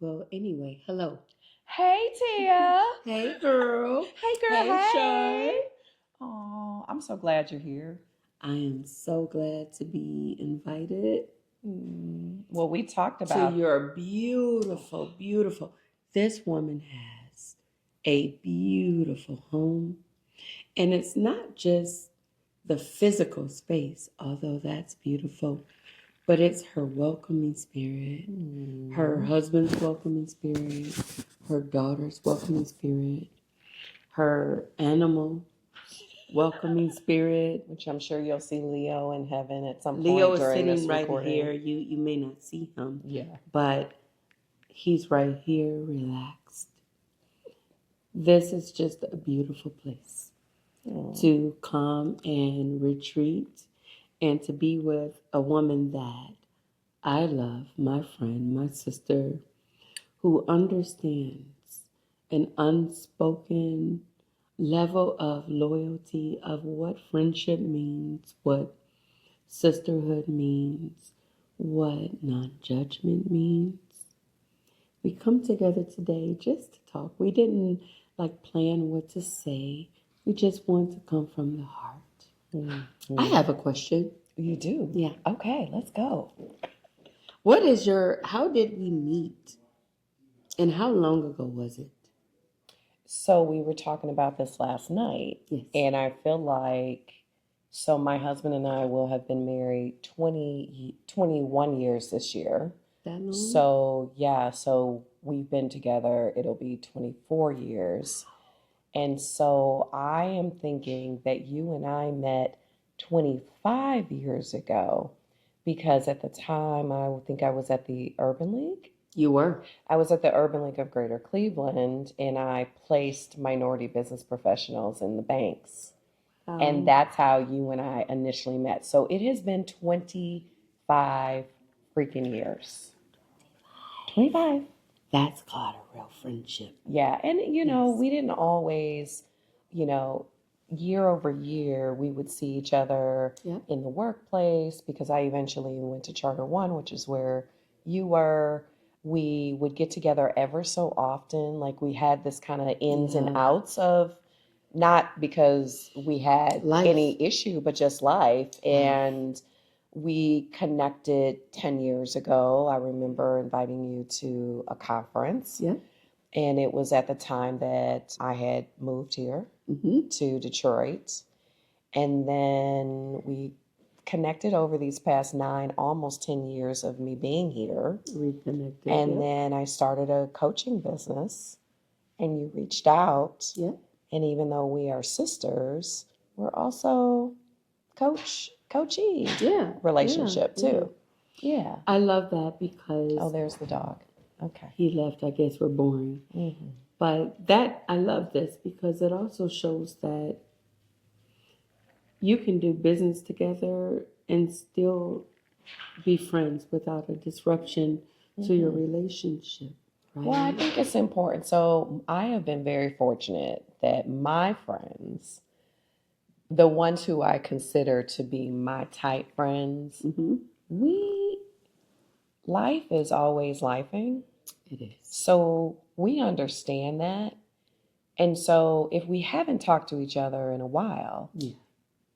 Well, anyway, hello. Hey, Tia. Hey, girl. Hey, girl. Hey, Hey. Oh, I'm so glad you're here. I am so glad to be invited Well, we talked to about your beautiful, beautiful. This woman has a beautiful home. And it's not just the physical space, although that's beautiful, but it's her welcoming spirit, her husband's welcoming spirit, her daughter's welcoming spirit, her animal welcoming spirit. which I'm sure you'll see Leo in heaven at some point Leo is during this sitting right recording. here. You may not see him, Yeah. but he's right here, relaxed. This is just a beautiful place to come and retreat and to be with a woman that I love, my friend, my sister, who understands an unspoken level of loyalty of what friendship means, what sisterhood means, what non-judgment means. We come together today just to talk. We didn't plan what to say. We just want to come from the heart. I have a question. You do? Yeah. Okay, let's go. How did we meet? And how long ago was it? So we were talking about this last night. Yes. And I feel like, so my husband and I will have been married 21 years this year. That long? So, yeah, so we've been together, it'll be 24 years. And so I am thinking that you and I met 25 years ago because at the time I think I was at the Urban League. You were. I was at the Urban League of Greater Cleveland and I placed minority business professionals in the banks. And that's how you and I initially met. So it has been 25 freaking years. 25. That's called a real friendship. Yeah. And, we didn't always, year over year, we would see each other in the workplace because I eventually went to Charter One, which is where you were. We would get together ever so often. Like we had this kind of ins and outs of not because we had any issue, but just life. And we connected 10 years ago. I remember inviting you to a conference. Yeah. And it was at the time that I had moved here to Detroit. And then we connected over these past 9, almost 10 years of me being here. Reconnected. And then I started a coaching business and you reached out. Yeah. And even though we are sisters, we're also coachee relationship too. Yeah. I love that because... Oh, there's the dog. Okay. He left. I guess we're boring. Mm-hmm. But I love this because it also shows that you can do business together and still be friends without a disruption to your relationship. Right? Well, I think it's important. So I have been very fortunate that my friends, the ones who I consider to be my type friends, life is always lifing. It is. So we understand that. And so if we haven't talked to each other in a while,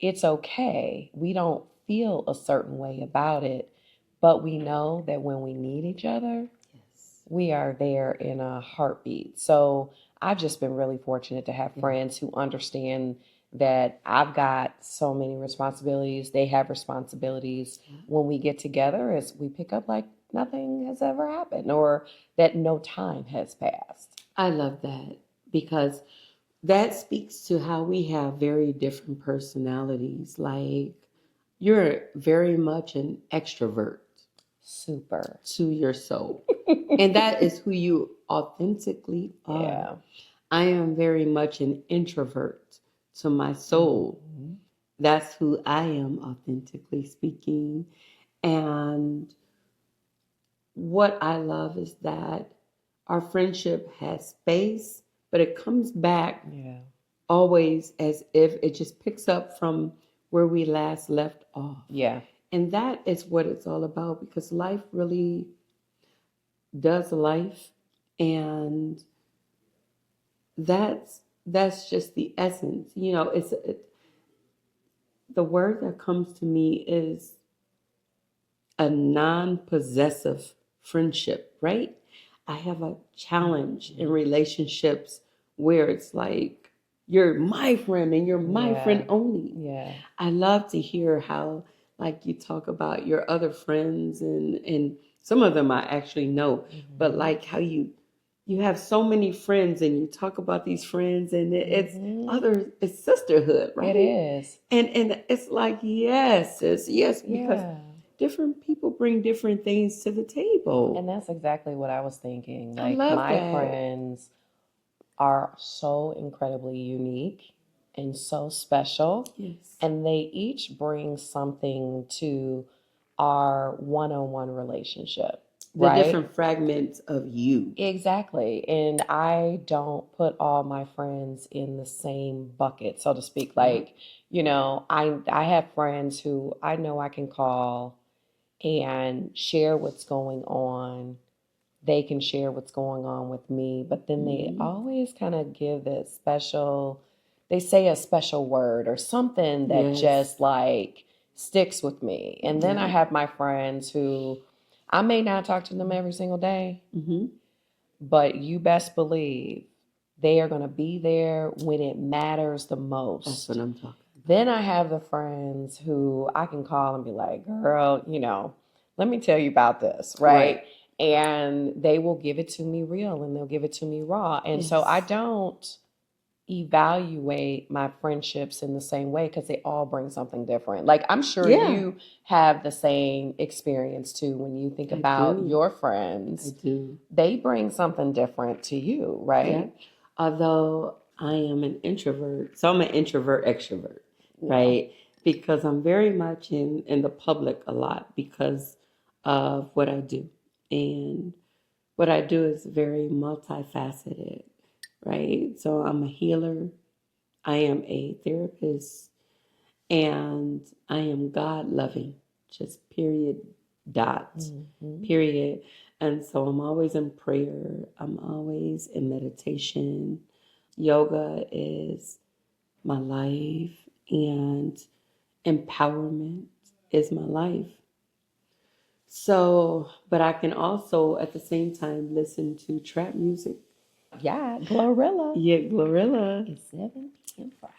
it's okay. We don't feel a certain way about it, but we know that when we need each other, we are there in a heartbeat. So I've just been really fortunate to have friends who understand that I've got so many responsibilities. They have responsibilities. When we get together, as we pick up like nothing has ever happened or that no time has passed. I love that because that speaks to how we have very different personalities. Like you're very much an extrovert. Super. To your soul. And that is who you authentically are. Yeah. I am very much an introvert to my soul. That's who I am authentically speaking. And what I love is that our friendship has space, but it comes back always as if it just picks up from where we last left off. Yeah. And that is what it's all about because life really does life. And that's just the essence. The word that comes to me is a non-possessive friendship, right? I have a challenge in relationships where it's like you're my friend and you're my friend only. Yeah. I love to hear how, like, you talk about your other friends, and some of them I actually know, but like how you have so many friends and you talk about these friends, and it's sisterhood, right? It is. And it's like, yes, because different people bring different things to the table. And that's exactly what I was thinking. I Like, love my that. friends are so incredibly unique and so special. Yes. And they each bring something to our one-on-one relationship. The different fragments of you. Exactly. And I don't put all my friends in the same bucket, so to speak. Like, I have friends who I know I can call and share what's going on. They can share what's going on with me, but then they always kind of give this special, they say a special word or something that just like sticks with me. And then I have my friends who I may not talk to them every single day, but you best believe they are going to be there when it matters the most. That's what I'm talking about. Then I have the friends who I can call and be like, girl, let me tell you about this, right? And they will give it to me real and they'll give it to me raw. And so I don't evaluate my friendships in the same way because they all bring something different. Like, I'm sure you have the same experience too when you think about your friends. I do. They bring something different to you, right? Yeah. Although I am an introvert, so I'm an introvert extrovert, right? Because I'm very much in the public a lot because of what I do. And what I do is very multifaceted, right? So I'm a healer, I am a therapist, and I am God loving, just period, dot, period. And so I'm always in prayer, I'm always in meditation. Yoga is my life, and empowerment is my life. So, but I can also at the same time listen to trap music. Yeah, Glorilla. Yeah, Glorilla. It's 7 p.m. Friday.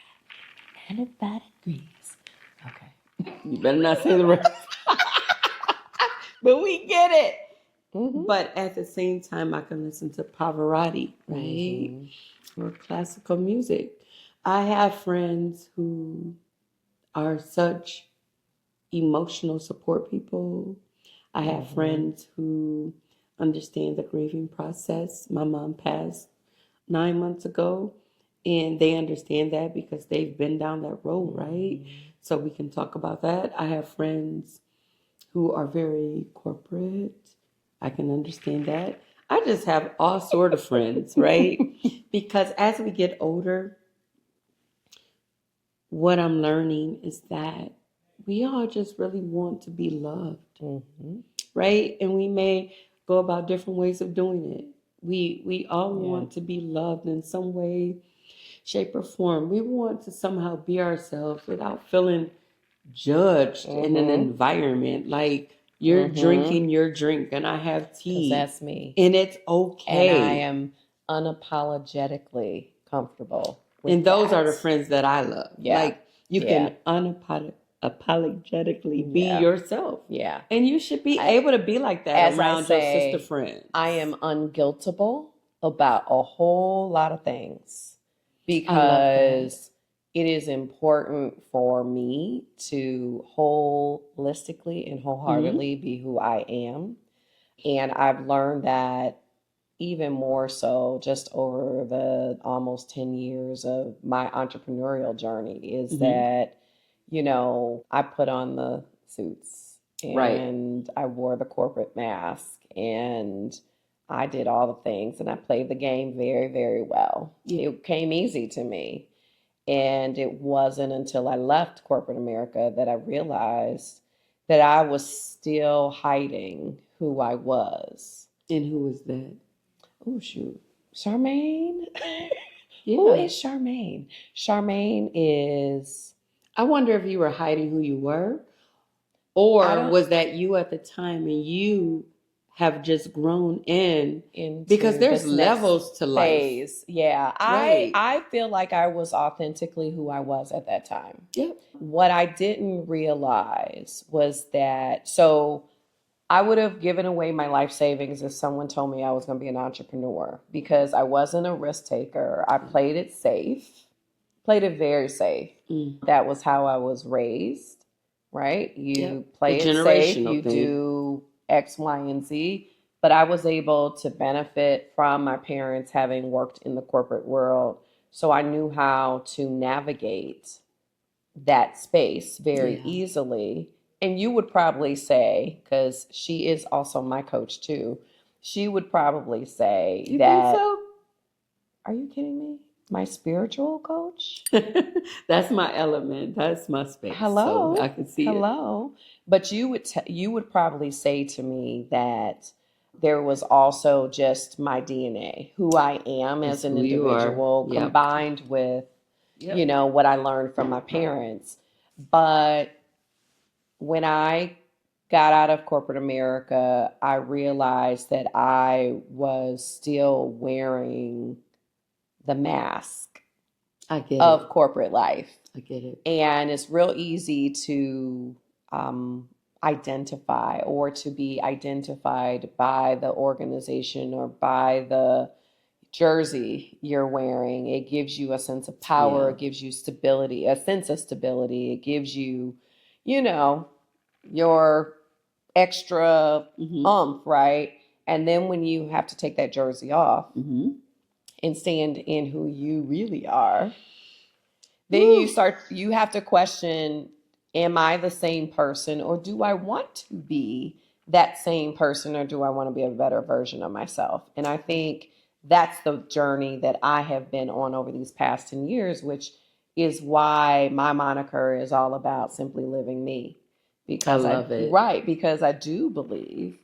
95 degrees. Okay. You better not say the rest. But we get it. But at the same time, I can listen to Pavarotti, right? Or classical music. I have friends who are such emotional support people. I have friends who understand the grieving process. My mom passed 9 months ago, and they understand that because they've been down that road, right? So we can talk about that. I have friends who are very corporate. I can understand that. I just have all sort of friends, right? Because as we get older, what I'm learning is that we all just really want to be loved, right? And we may go about different ways of doing it. We all want to be loved in some way, shape, or form. We want to somehow be ourselves without feeling judged in an environment. Like, you're drinking your drink and I have tea. That's me. And it's okay. And I am unapologetically comfortable with and those that. are the friends that I love. Yeah. Like, you can unapologetically be yourself. Yeah. And you should be able to be like that As around your sister friends. I am unguiltable about a whole lot of things because it is important for me to holistically and wholeheartedly be who I am. And I've learned that even more so just over the almost 10 years of my entrepreneurial journey is that, I put on the suits and I wore the corporate mask and I did all the things and I played the game very, very well. It came easy to me. And it wasn't until I left corporate America that I realized that I was still hiding who I was. And who was that? Oh, shoot. Charmaine? Yeah. Who is Charmaine? Charmaine is... I wonder if you were hiding who you were, I or don't was that you at the time and you have just grown in, because into there's this next levels to life. phase. Yeah. Right. I feel like I was authentically who I was at that time. Yep. What I didn't realize was that, so I would have given away my life savings if someone told me I was going to be an entrepreneur, because I wasn't a risk taker. I played it safe, played it very safe. Mm. That was how I was raised, right? You Yep. play The it safe, generational you thing. do X, Y, and Z. But I was able to benefit from my parents having worked in the corporate world. So I knew how to navigate that space very Yeah. easily. And you would probably say, because she is also my coach too, she would probably say You that. think so? Are you kidding me? My spiritual coach? That's my element. That's my space. Hello. So I can see it. Hello. But you would probably say to me that there was also just my DNA, who I am as It's an who you are. individual, Yep. combined with, Yep. what I learned from my parents. But when I got out of corporate America, I realized that I was still wearing the mask I get of it. corporate life. I get it. And it's real easy to identify, or to be identified by the organization or by the jersey you're wearing. It gives you a sense of power. Yeah. It gives you stability, a sense of stability. It gives you, your extra Mm-hmm. right? And then when you have to take that jersey off Mm-hmm. and stand in who you really are, then Woo. you have to question, am I the same person, or do I want to be that same person, or do I want to be a better version of myself? And I think that's the journey that I have been on over these past 10 years, which is why my moniker is all about simply living me. Because I love it. Right, because I do believe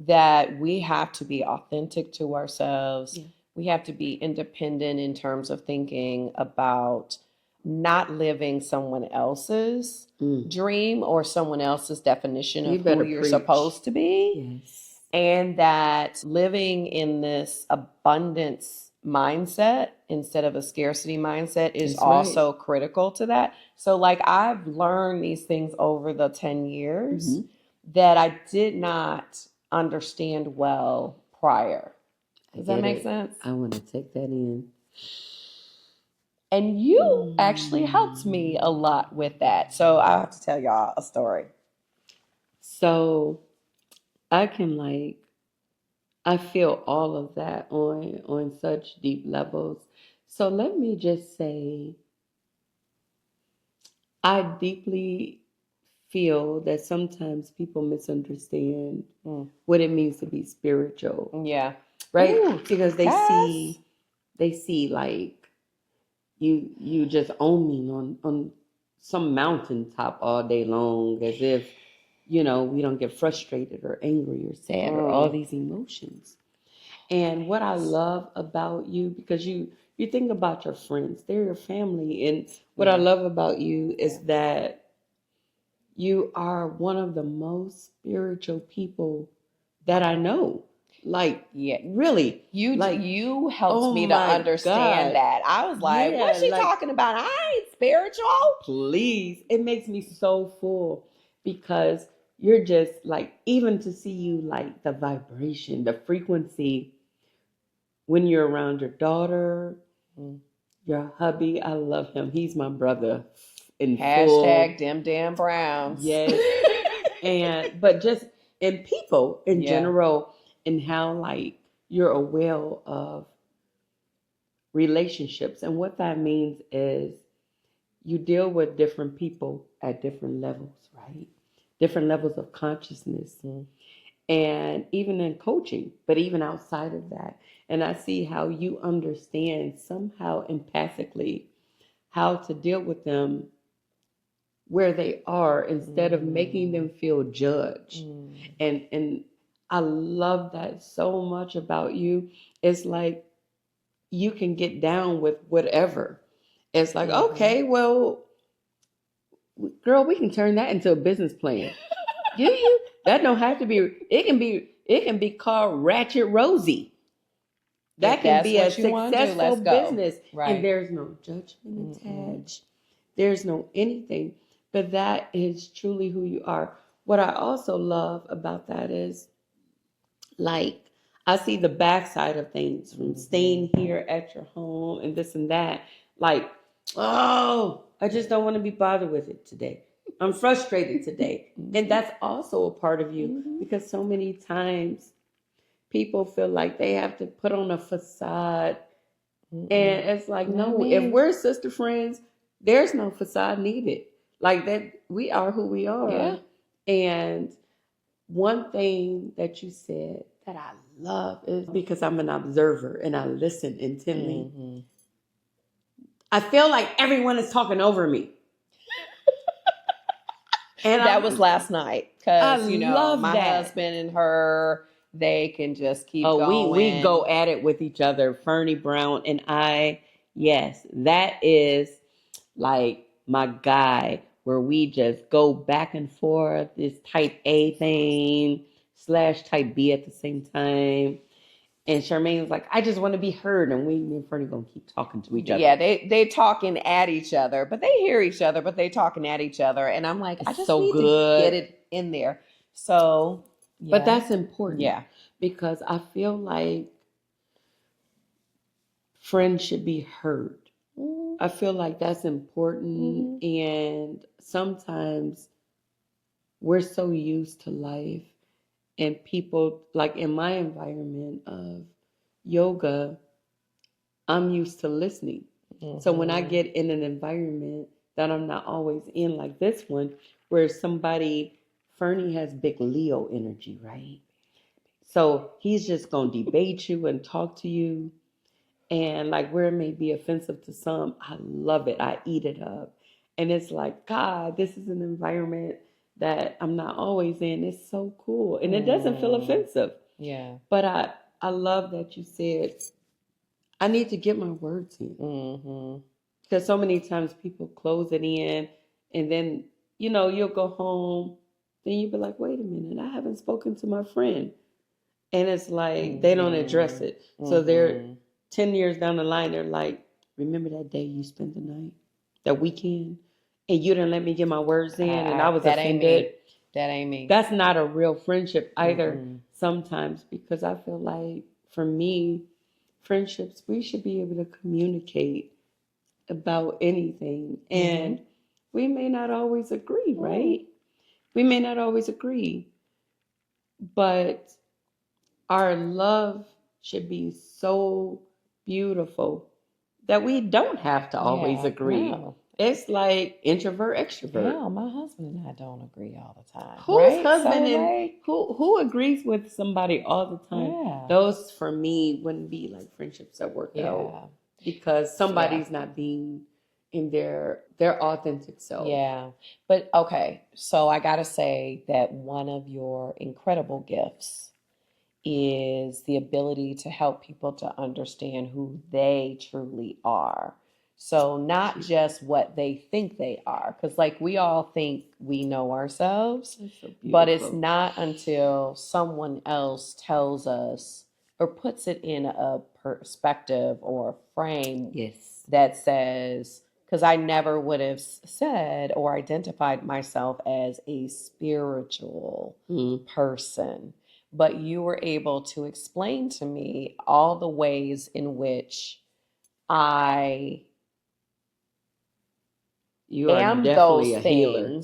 that we have to be authentic to ourselves. Yeah. We have to be independent in terms of thinking about not living someone else's dream or someone else's definition You of who better you're preach. supposed to be. Yes. And that living in this abundance mindset instead of a scarcity mindset is That's right. also critical to that. So, like, I've learned these things over the 10 years that I did not understand well prior. I Does that get make it. sense? I want to take that in. And you actually helped me a lot with that. So I have to tell y'all a story. So I can I feel all of that on such deep levels. So let me just say, I deeply feel that sometimes people misunderstand what it means to be spiritual. Yeah. Right? Ooh, Because they see like you just own on some mountaintop all day long, as if we don't get frustrated or angry or sad or all these emotions. And what I love about you, because you think about your friends, they're your family, and what I love about you is that you are one of the most spiritual people that I know. Like, really, you helped me to my understand God. that. I was like, Yeah, what's she talking about? I ain't spiritual. Please. It makes me so full, because you're just even to see you, the vibration, the frequency when you're around your daughter, your hubby. I love him. He's my brother in Hashtag full. them damn Browns. Yes. But just in people in general, and how you're aware of relationships. And what that means is you deal with different people at different levels, right? Different levels of consciousness. And even in coaching, but even outside of that. And I see how you understand somehow empathically how to deal with them where they are, instead of making them feel judged. And I love that so much about you. it's like you can get down with whatever. It's like, Mhm. okay, well, girl, we can turn that into a business plan. You that don't have to be. It can be called Ratchet Rosie. That If can that's be a what you want to do, successful let's go. business, and Right. there's no judgment Mm-mm. attached. There's no anything, but that is truly who you are. What I also love about that is, like, I see the backside of things from staying here at your home and this and that. Like, oh, I just don't want to be bothered with it today. I'm frustrated today. And that's also a part of you, Mhm. because so many times people feel like they have to put on a facade. Mm-mm. And it's like, Not no, if me. we're sister friends, there's no facade needed. Like that, we are who we are. Yeah. And one thing that you said that I love is, because I'm an observer and I listen intently, Mhm. I feel like everyone is talking over me. And That was last night because I love my that. husband and her, they can just keep Oh, going. we go at it with each other. Fernie Brown and I, yes, that is like my guy, where we just go back and forth. This type A thing / type B at the same time. And Charmaine was like, I just want to be heard. And me and Fernie gonna keep talking to each other. Yeah, they talking at each other, but they hear each other, but they talking at each other. And I'm like, I It's just so need good. to get it in there. So, yeah. But that's important. Yeah. Because I feel like friends should be heard. Mhm. I feel like that's important. And sometimes we're so used to life, and people, like in my environment of yoga, I'm used to listening. So when I get in an environment that I'm not always in, like this one, where somebody, Fernie has big Leo energy, right? So he's just going to debate you and talk to you. And like where it may be offensive to some, I love it. I eat it up. And it's like, God, this is an environment that I'm not always in. It's so cool. And it doesn't feel offensive. Yeah. But I love that you said, I need to get my words in. Mm-hmm. Because so many times people close it in, and then, you'll go home. Then you'll be like, wait a minute, I haven't spoken to my friend. And it's like, they don't address it. So they're 10 years down the line, they're like, remember that day you spent the night, that weekend, and you didn't let me get my words in, and I was that ain't offended. me. That ain't me. That's not a real friendship either, sometimes, because I feel like, for me, friendships, we should be able to communicate about anything. And we may not always agree, right? We may not always agree, but our love should be so beautiful that we don't have to always agree. No. It's like introvert, extrovert. No, my husband and I don't agree all the time. Whose husband and who agrees with somebody all the time? Yeah. Those, for me, wouldn't be like friendships that work out, because somebody's not being in their authentic self. Yeah. But okay, so I gotta say that one of your incredible gifts is the ability to help people to understand who they truly are. So not just what they think they are, because like we all think we know ourselves, So but it's not until someone else tells us or puts it in a perspective or a frame that says, because I never would have said or identified myself as a spiritual person. But you were able to explain to me all the ways in which I am those things. Healer.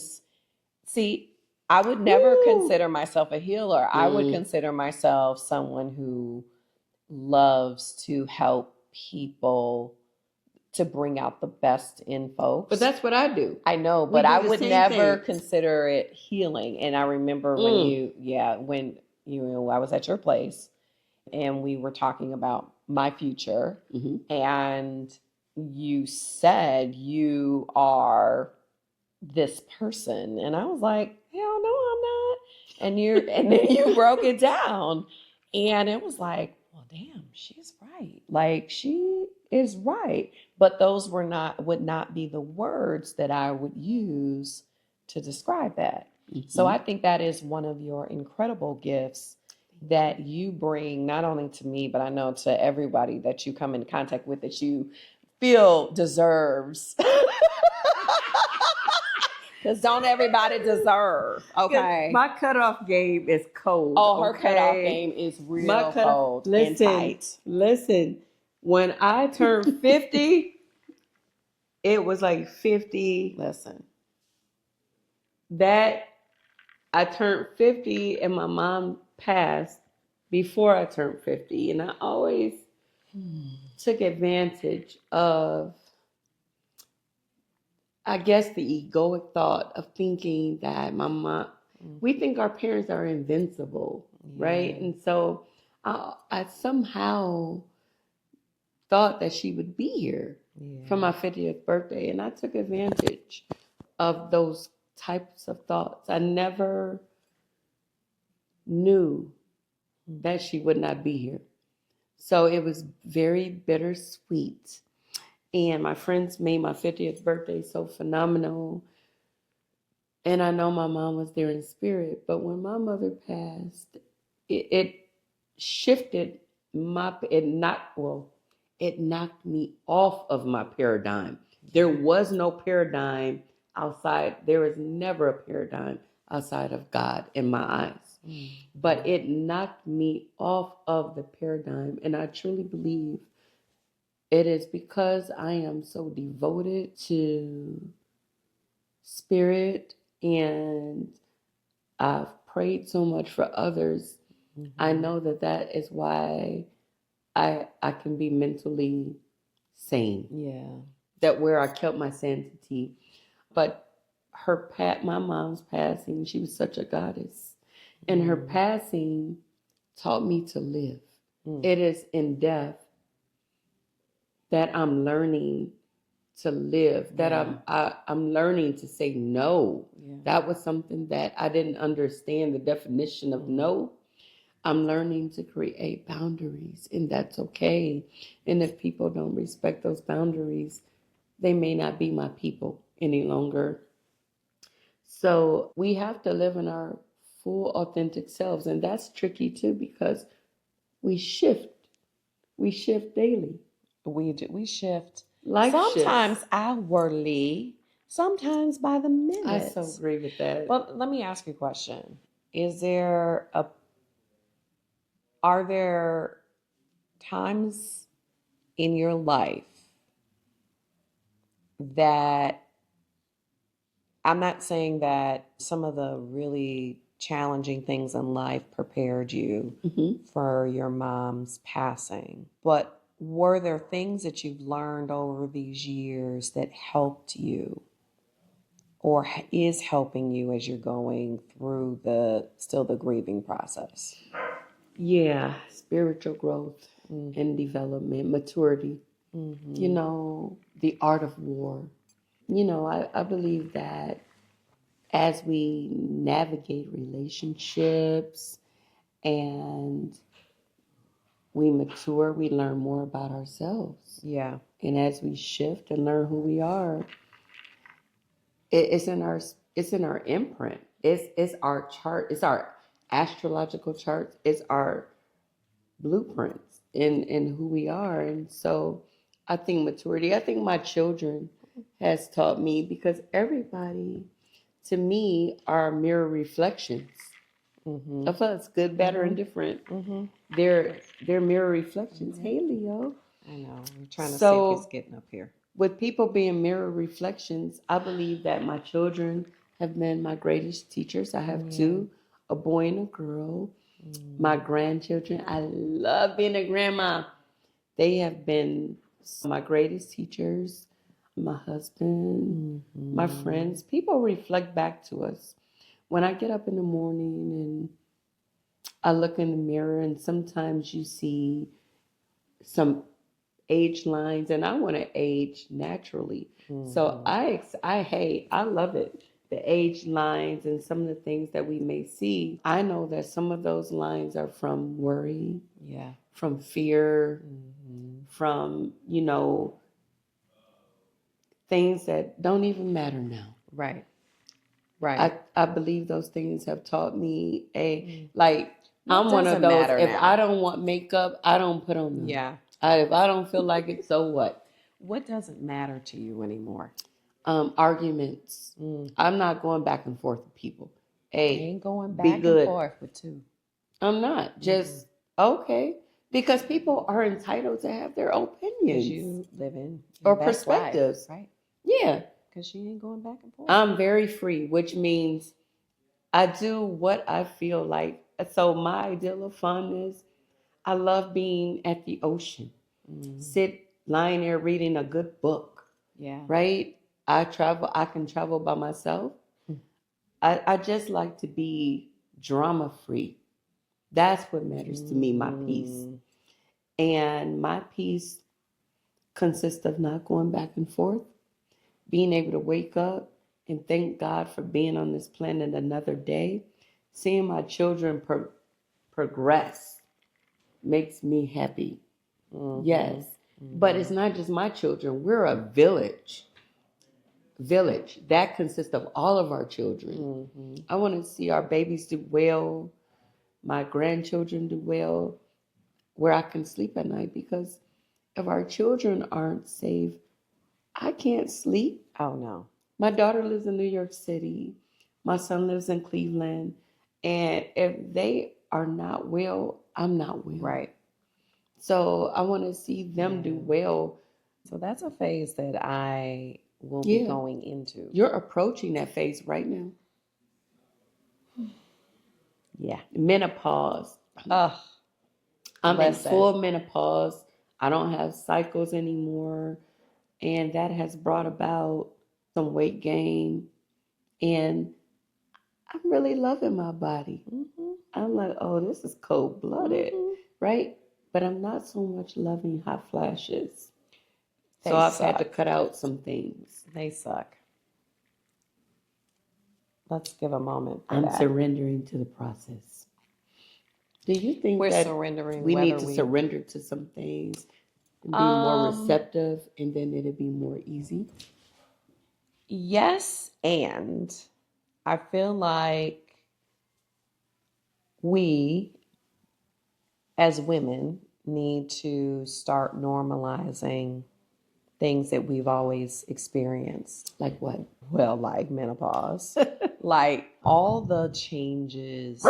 See, I would never consider myself a healer. I would consider myself someone who loves to help people to bring out the best in folks. But that's what I do. I know, but I would never consider it healing. And I remember when I was at your place and we were talking about my future, and you said you are this person, and I was like, hell no, I'm not. And then you broke it down, and it was like, well, damn, she's right. Like, she is right. But those would not be the words that I would use to describe that. So I think that is one of your incredible gifts that you bring, not only to me, but I know to everybody that you come in contact with, that you feel deserves. Because don't everybody deserve, okay? My cutoff game is cold. Oh, her okay? cutoff game is real cold and tight. Listen, when I turned 50, it was like 50. Listen. That I turned 50 and my mom passed before I turned 50. And I always took advantage of, I guess, the egoic thought of thinking that my mom, we think our parents are invincible, right? And so I somehow thought that she would be here for my 50th birthday. And I took advantage of those types of thoughts. I never knew that she would not be here. So it was very bittersweet. And my friends made my 50th birthday so phenomenal. And I know my mom was there in spirit. But when my mother passed, it shifted it knocked me off of my paradigm. There was no paradigm outside. There is never a paradigm outside of God in my eyes. But it knocked me off of the paradigm. And I truly believe it is because I am so devoted to spirit and I've prayed so much for others. I know that is why I can be mentally sane. Yeah. That where I kept my sanity. But my mom's passing, she was such a goddess. And her passing taught me to live. It is in death that I'm learning to live, that I'm learning to say no. That was something that I didn't understand the definition of no. I'm learning to create boundaries, and that's okay. And if people don't respect those boundaries, they may not be my people any longer. So we have to live in our full authentic selves, and that's tricky too because we shift daily. We shift. Life sometimes shifts. Hourly, sometimes by the minute. I so agree with that. But let me ask you a question. Are there times in your life that, I'm not saying that some of the really challenging things in life prepared you for your mom's passing, but were there things that you've learned over these years that helped you or is helping you as you're going through the grieving process? Yeah, spiritual growth and development, maturity, the art of war. I believe that as we navigate relationships and we mature, we learn more about ourselves. Yeah. And as we shift and learn who we are, it's in our imprint. It's our chart. It's our astrological charts. It's our blueprints in who we are. And so I think maturity, I think my children has taught me, because everybody to me are mirror reflections of us, good, bad, or indifferent. They're mirror reflections. Hey, Leo. I know. I'm trying to see if he's getting up here. With people being mirror reflections, I believe that my children have been my greatest teachers. I have two, a boy and a girl. My grandchildren, I love being a grandma. They have been my greatest teachers. My husband, my friends. People reflect back to us. When I get up in the morning and I look in the mirror, and sometimes you see some age lines, and I want to age naturally. So I love it. the age lines and some of the things that we may see, I know that some of those lines are from worry, Yeah. from fear, from, things that don't even matter now. Right. Right. I believe those things have taught me What I'm one of doesn't those, matter if now? I don't want makeup, I don't put on them. Yeah. If I don't feel like it, so what? What doesn't matter to you anymore? Arguments. I'm not going back and forth with people. I Hey, ain't going be back and good. forth with two. I'm not. Just, okay. Because people are entitled to have their Because opinions you live in or your best life, perspectives. right? Yeah. Because she ain't going back and forth. I'm very free, which means I do what I feel like. So my ideal of fun is I love being at the ocean. Lying there reading a good book. Yeah. Right? I can travel by myself. I just like to be drama free. That's what matters to me, my peace. And my peace consists of not going back and forth, being able to wake up and thank God for being on this planet another day, seeing my children progress makes me happy. Yes. But it's not just my children. We're a village that consists of all of our children. I want to see our babies do well, my grandchildren do well, where I can sleep at night, because if our children aren't safe, I can't sleep. Oh, no. My daughter lives in New York City. My son lives in Cleveland. And if they are not well, I'm not well. Right. So I want to see them do well. So that's a phase that I will be going into. You're approaching that phase right now. Yeah. Menopause. I'm in full menopause. I don't have cycles anymore. And that has brought about some weight gain. And I'm really loving my body. I'm like, oh, this is cold-blooded, right? But I'm not so much loving hot flashes. So I've had to cut out some things. They suck. Let's give a moment for I'm that. surrendering to the process. Do you think We're that surrendering we need to surrender to some things and be more receptive, and then it'll be more easy? Yes, and I feel like we, as women, need to start normalizing things that we've always experienced. Like what? Well, like menopause. Like all the changes.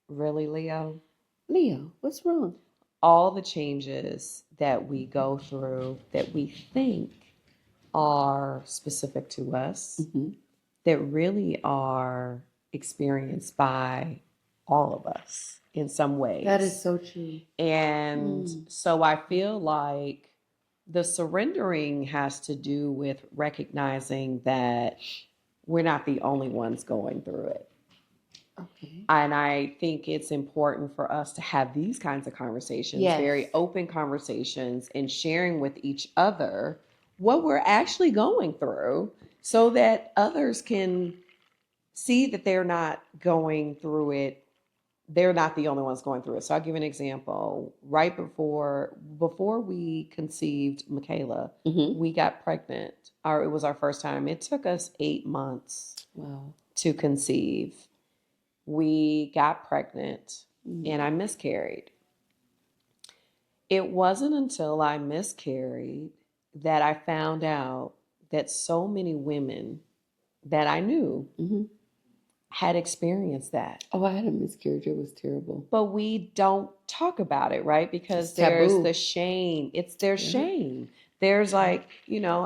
Really, Leo? Leo, what's wrong? All the changes that we go through that we think are specific to us, that really are experienced by all of us in some ways. That is so true. And so I feel like the surrendering has to do with recognizing that we're not the only ones going through it. Okay. And I think it's important for us to have these kinds of conversations, very open conversations, and sharing with each other what we're actually going through so that others can see that they're not going through it. They're not the only ones going through it. So I'll give an example. Right before we conceived Michaela, we got pregnant. It was our first time. It took us 8 months to conceive. We got pregnant and I miscarried. It wasn't until I miscarried that I found out that so many women that I knew had experienced that. Oh, I had a miscarriage. It was terrible. But we don't talk about it, right? Because there's the shame. It's their shame. There's like,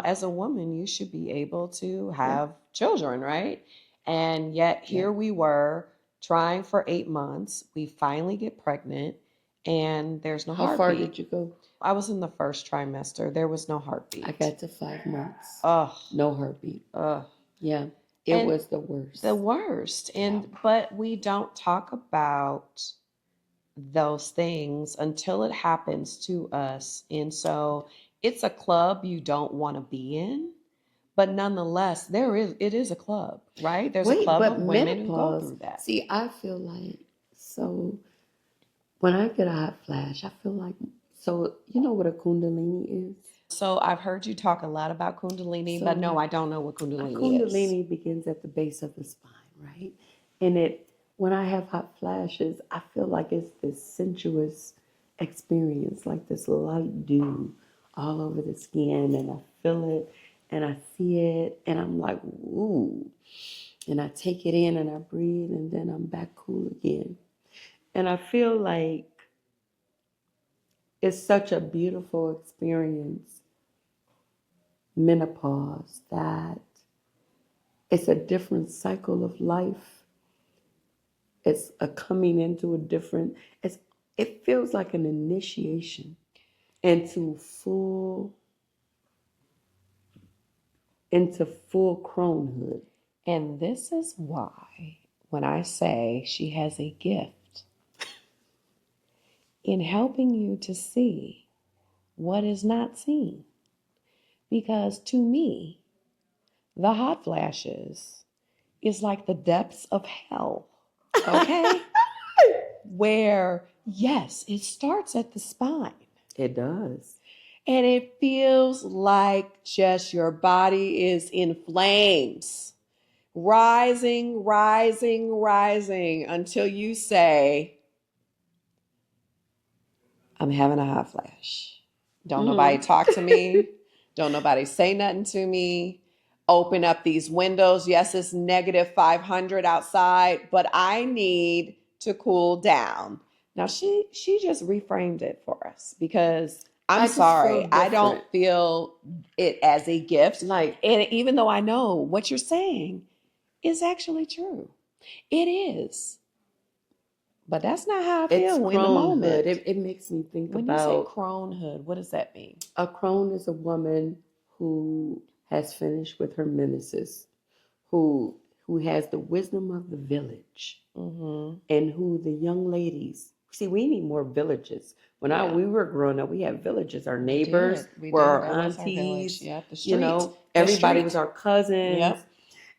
as a woman, you should be able to have children, right? And yet here we were trying for 8 months. We finally get pregnant and there's no heartbeat. How far did you go? I was in the first trimester. There was no heartbeat. I got to 5 months. No heartbeat. Yeah. It was the worst. The worst. But we don't talk about those things until it happens to us. And so it's a club you don't want to be in, But nonetheless, it is a club, right? There's a Wait, club but of women who go menopause. through that. See, I feel like so when I get a hot flash, I feel like so. You know what a kundalini is? So I've heard you talk a lot about Kundalini, but no, So I don't know what a Kundalini is. kundalini begins at the base of the spine, right? And it when I have hot flashes, I feel like it's this sensuous experience, like this light dew all over the skin, and I feel it and I see it, and I'm like, ooh. And I take it in and I breathe, and then I'm back cool again. And I feel like it's such a beautiful experience, menopause, that it's a different cycle of life. It's a coming into a different, it feels like an initiation into full cronehood. And this is why when I say she has a gift in helping you to see what is not seen. Because to me, the hot flashes is like the depths of hell. Okay? Where, yes, it starts at the spine. It does. And it feels like just your body is in flames, rising, rising, rising until you say, I'm having a hot flash. Don't nobody talk to me. Don't nobody say nothing to me. Open up these windows. Yes, it's negative 500 outside, but I need to cool down. Now she just reframed it for us because I'm sorry, I don't feel it as a gift. Like, and even though I know what you're saying is actually true, it is. But that's not how I feel in the moment. It makes me think when about. When you say cronehood, what does that mean? A crone is a woman who has finished with her menopause, who has the wisdom of the village, and who the young ladies. See, we need more villages. When we were growing up, we had villages. Our neighbors were our aunties. Yep, the street. You know, everybody was our cousins. Yep.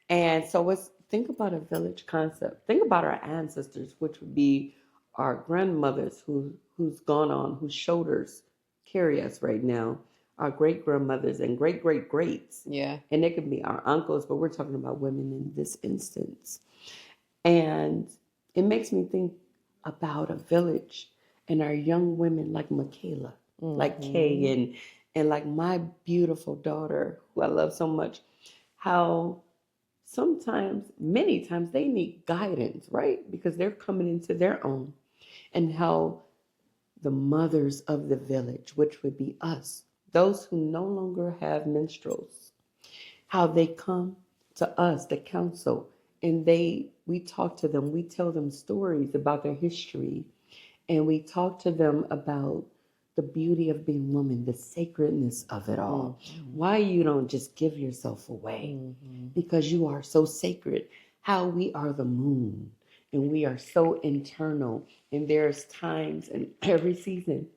And so think about a village concept. Think about our ancestors, which would be our grandmothers who's gone on, whose shoulders carry us right now, our great grandmothers and great great greats. Yeah. And they could be our uncles, but we're talking about women in this instance. And it makes me think about a village and our young women like Michaela, like Kay, and like my beautiful daughter, who I love so much, how sometimes, many times, they need guidance, right? Because they're coming into their own. And how the mothers of the village, which would be us, those who no longer have minstrels, how they come to us, the council, and we talk to them, we tell them stories about their history, and we talk to them about the beauty of being woman, the sacredness of it all. Why you don't just give yourself away, because you are so sacred. How we are the moon, and we are so internal, and there's times in every season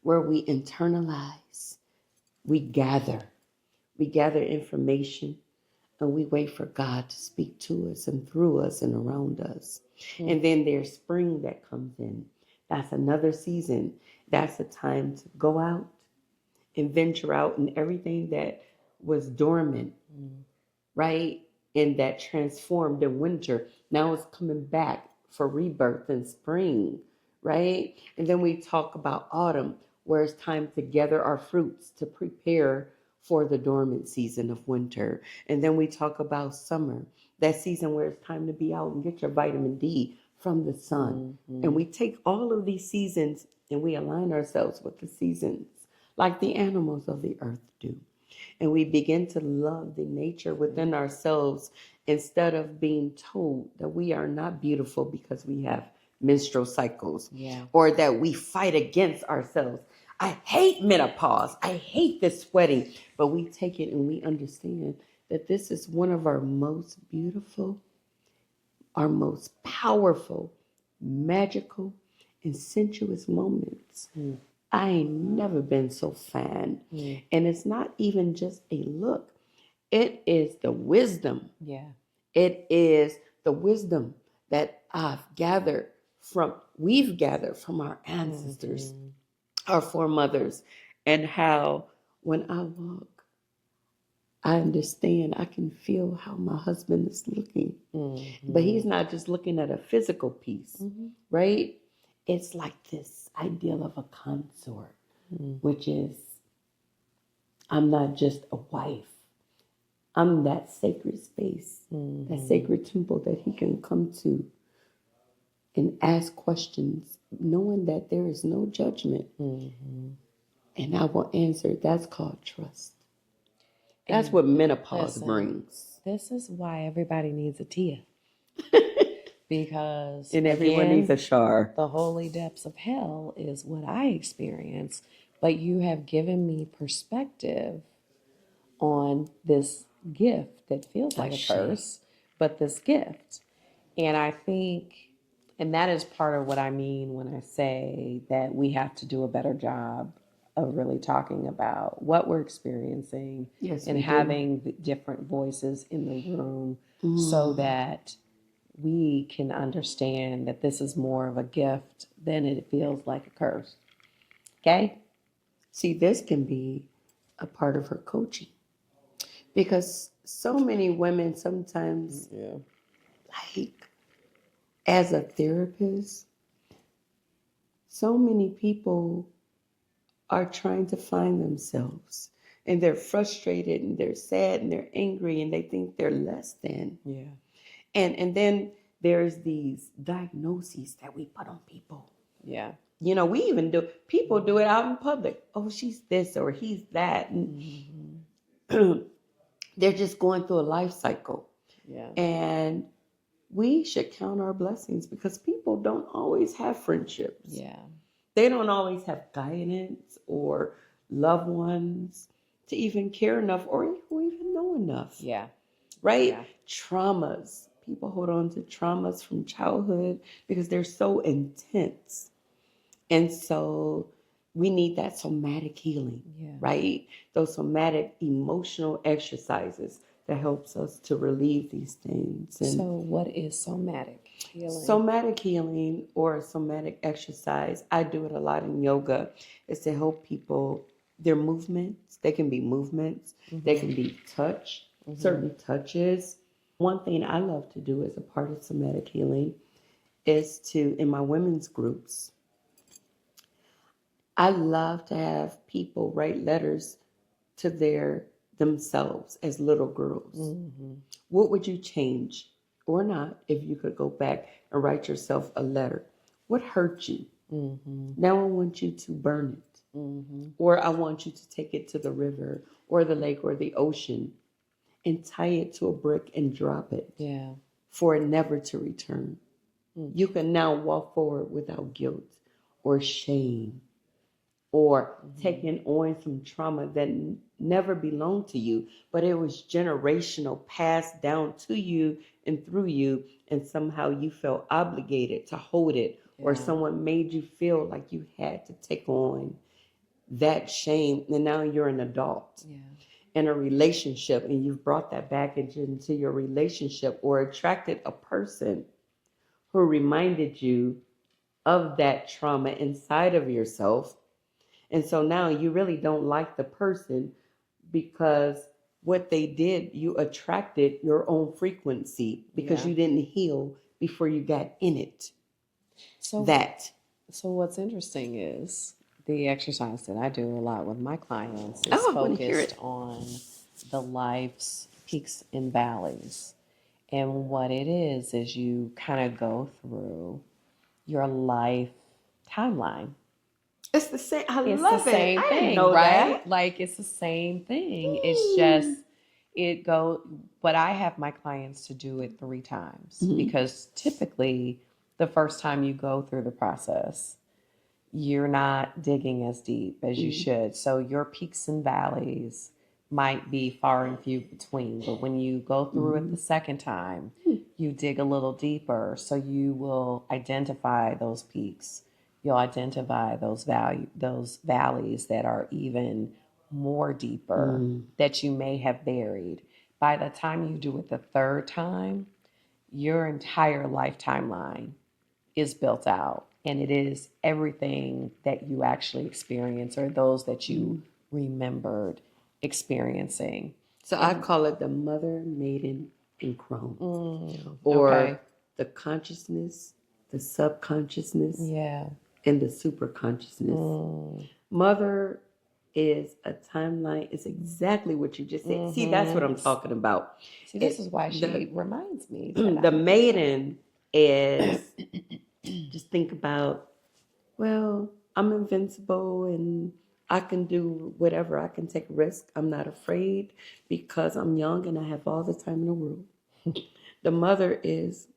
where we internalize, we gather information, and we wait for God to speak to us and through us and around us. And then there's spring that comes in. That's another season. That's a time to go out and venture out, and everything that was dormant, right? And that transformed in winter, now it's coming back for rebirth in spring, right? And then we talk about autumn, where it's time to gather our fruits to prepare for the dormant season of winter. And then we talk about summer, that season where it's time to be out and get your vitamin D from the sun. And we take all of these seasons and we align ourselves with the seasons like the animals of the earth do. And we begin to love the nature within ourselves instead of being told that we are not beautiful because we have menstrual cycles, or that we fight against ourselves. I hate menopause. I hate this sweating. But we take it and we understand that this is one of our most beautiful, our most powerful, magical, and sensuous moments. I ain't never been so fine. And it's not even just a look. It is the wisdom. Yeah. It is the wisdom that we've gathered from our ancestors, our foremothers, and how when I walk, I understand, I can feel how my husband is looking. But he's not just looking at a physical piece, right? It's like this ideal of a consort, which is, I'm not just a wife. I'm that sacred space, that sacred temple that he can come to and ask questions, knowing that there is no judgment. And I will answer. That's called trust. That's what menopause brings. This is why everybody needs a Tia. Because and everyone needs a Char. The holy depths of hell is what I experience. But you have given me perspective on this gift that feels like a curse, but this gift. And I think, and that is part of what I mean when I say that we have to do a better job of really talking about what we're experiencing, and having the different voices in the room so that we can understand that this is more of a gift than it feels like a curse. Okay? See, this can be a part of her coaching. Because so many women sometimes, like, as a therapist, so many people are trying to find themselves. And they're frustrated and they're sad and they're angry and they think they're less than. Yeah. And then there's these diagnoses that we put on people. Yeah. You know, people do it out in public. Oh, she's this or he's that. And they're just going through a life cycle. Yeah. And we should count our blessings because people don't always have friendships. Yeah. They don't always have guidance or loved ones to even care enough or who even know enough. Yeah. Right? Yeah. Traumas. People hold on to traumas from childhood because they're so intense. And so we need that somatic healing, right? Those somatic emotional exercises that helps us to relieve these things. And so what is somatic healing? Somatic healing or somatic exercise, I do it a lot in yoga, is to help people, their movements. They can be movements. They can be touch, certain touches. One thing I love to do as a part of somatic healing is to, in my women's groups, I love to have people write letters to themselves as little girls. What would you change or not if you could go back and write yourself a letter? What hurt you? Now I want you to burn it. Or I want you to take it to the river or the lake or the ocean and tie it to a brick and drop it for it never to return. You can now walk forward without guilt or shame or taking on some trauma that never belonged to you, but it was generational, passed down to you and through you, and somehow you felt obligated to hold it, or someone made you feel like you had to take on that shame, and now you're an adult in a relationship, and you've brought that baggage into your relationship or attracted a person who reminded you of that trauma inside of yourself. And so now you really don't like the person because what they did, you attracted your own frequency because you didn't heal before you got in it. So what's interesting is the exercise that I do a lot with my clients is focused on the life's peaks and valleys. And what it is you kind of go through your life timeline. It's the same. It's the same thing, right? That. Like it's the same thing. It's just but I have my clients to do it 3 times because typically the first time you go through the process, you're not digging as deep as you should. So your peaks and valleys might be far and few between. But when you go through it the second time, you dig a little deeper. So you will identify those peaks. You'll identify those valleys that are even more deeper that you may have buried. by the time you do it the third time, your entire life timeline is built out, and it is everything that you actually experience or those that you remembered experiencing. So I call it the mother, maiden, and crone, or Okay. the consciousness, the subconsciousness, Yeah. and the superconsciousness. Mother is a timeline. It's exactly what you just said. See, that's what I'm talking about. See, this is why she reminds me that The maiden is just think about, well, I'm invincible and I can do whatever. I can take risks. I'm not afraid because I'm young and I have all the time in the world. The mother is,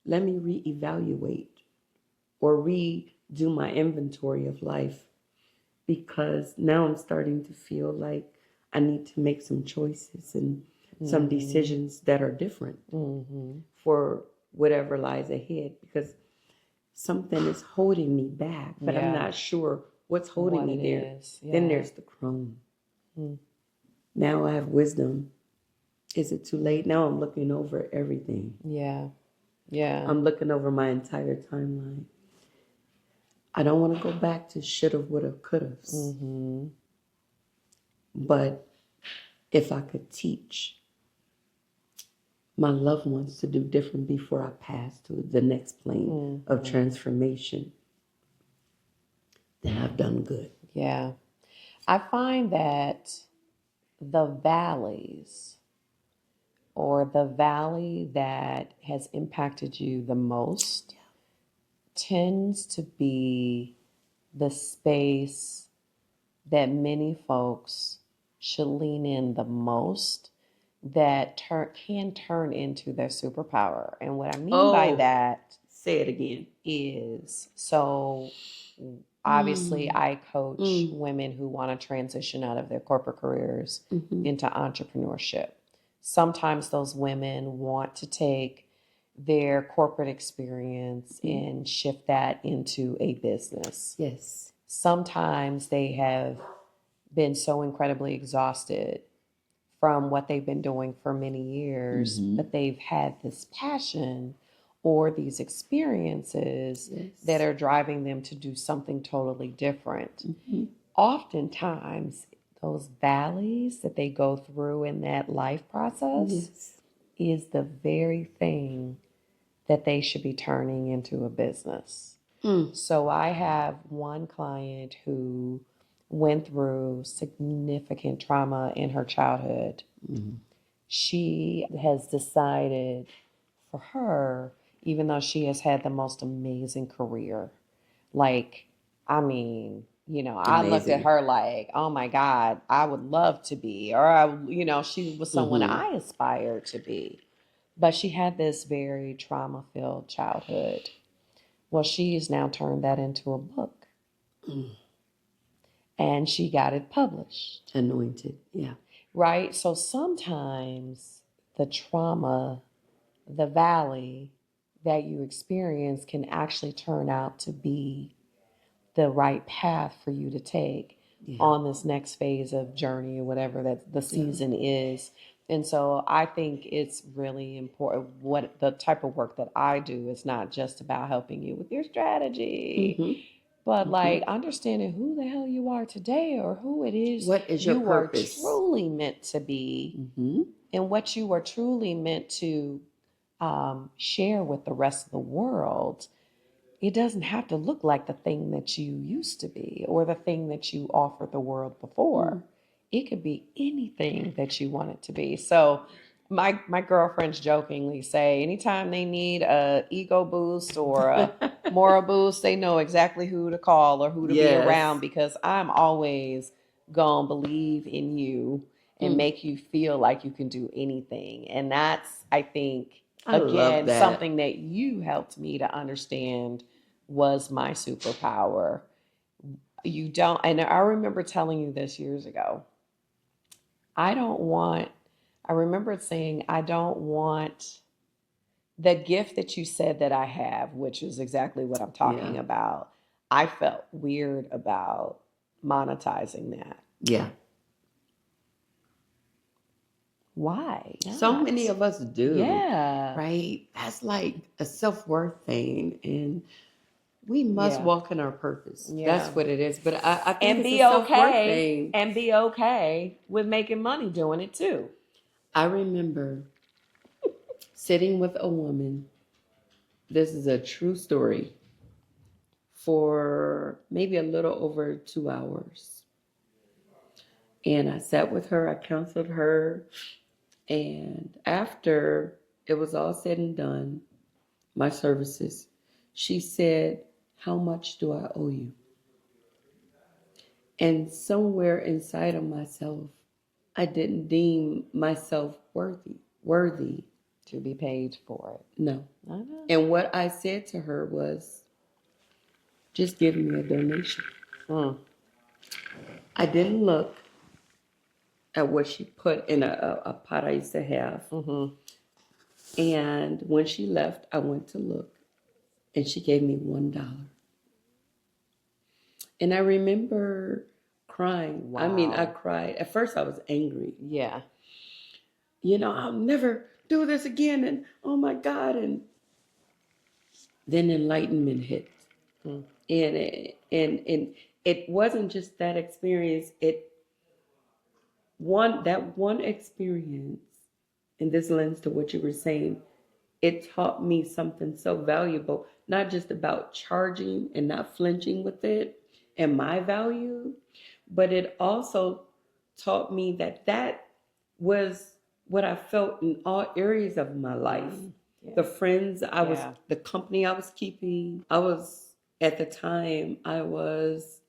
let me reevaluate or redo my inventory of life because now I'm starting to feel like I need to make some choices and some decisions that are different for whatever lies ahead because something is holding me back, but I'm not sure what's holding me there. Then there's the crone. Now I have wisdom. Is it too late? Now I'm looking over everything. Yeah. Yeah. I'm looking over my entire timeline. I don't want to go back to shoulda, woulda, coulda. But if I could teach my loved ones to do different before I pass to the next plane of transformation, then I've done good. Yeah. I find that the valleys or the valley that has impacted you the most tends to be the space that many folks should lean in the most that can turn into their superpower. And what I mean by that, say it again, is so obviously I coach women who want to transition out of their corporate careers into entrepreneurship. Sometimes those women want to take their corporate experience and shift that into a business. Yes. Sometimes they have been so incredibly exhausted from what they've been doing for many years, but they've had this passion or these experiences that are driving them to do something totally different. Oftentimes, those valleys that they go through in that life process is the very thing that they should be turning into a business. So I have one client who went through significant trauma in her childhood. She has decided for her, even though she has had the most amazing career, like, I mean, I looked at her like, oh my God, I would love to be, or, she was someone I aspired to be. But she had this very trauma-filled childhood. Well, she has now turned that into a book. And she got it published. Anointed, yeah. Right? So sometimes the trauma, the valley that you experience can actually turn out to be the right path for you to take on this next phase of journey or whatever that the season is. And so I think it's really important. What the type of work that I do is not just about helping you with your strategy, but like understanding who the hell you are today or who it is what is your purpose? Are truly meant to be and what you are truly meant to share with the rest of the world. It doesn't have to look like the thing that you used to be or the thing that you offered the world before. It could be anything that you want it to be. So my girlfriends jokingly say anytime they need a ego boost or a moral boost, they know exactly who to call or who to be around, because I'm always gonna believe in you and make you feel like you can do anything. And that's, I think, again, something that you helped me to understand was my superpower. You don't, and I remember telling you this years ago. I remember saying, I don't want the gift that you said that I have, which is exactly what I'm talking about. I felt weird about monetizing that. Yeah. Why So not? many of us do. Yeah. Right? That's like a self-worth thing. And we must walk in our purpose. Yeah. That's what it is. But I think And it's be a self-worth okay. thing. And be okay with making money doing it too. I remember sitting with a woman. This is a true story. For maybe a little over 2 hours. And I sat with her, I counseled her, and after it was all said and done, my services, she said, "How much do I owe you?" And somewhere inside of myself, I didn't deem myself worthy to be paid for it. No. I know. And what I said to her was, just give me a donation. I didn't look at what she put in a pot I used to have. And when she left, I went to look, and she gave me $1. And I remember crying. Wow. I mean, I cried. At first, I was angry. Yeah. You know, I'll never do this again, and oh my God. And then enlightenment hit. And it wasn't just that experience. That one experience, and this lends to what you were saying, it taught me something so valuable, not just about charging and not flinching with it and my value, but it also taught me that was what I felt in all areas of my life. Yeah. The friends the company I was keeping, at the time, I was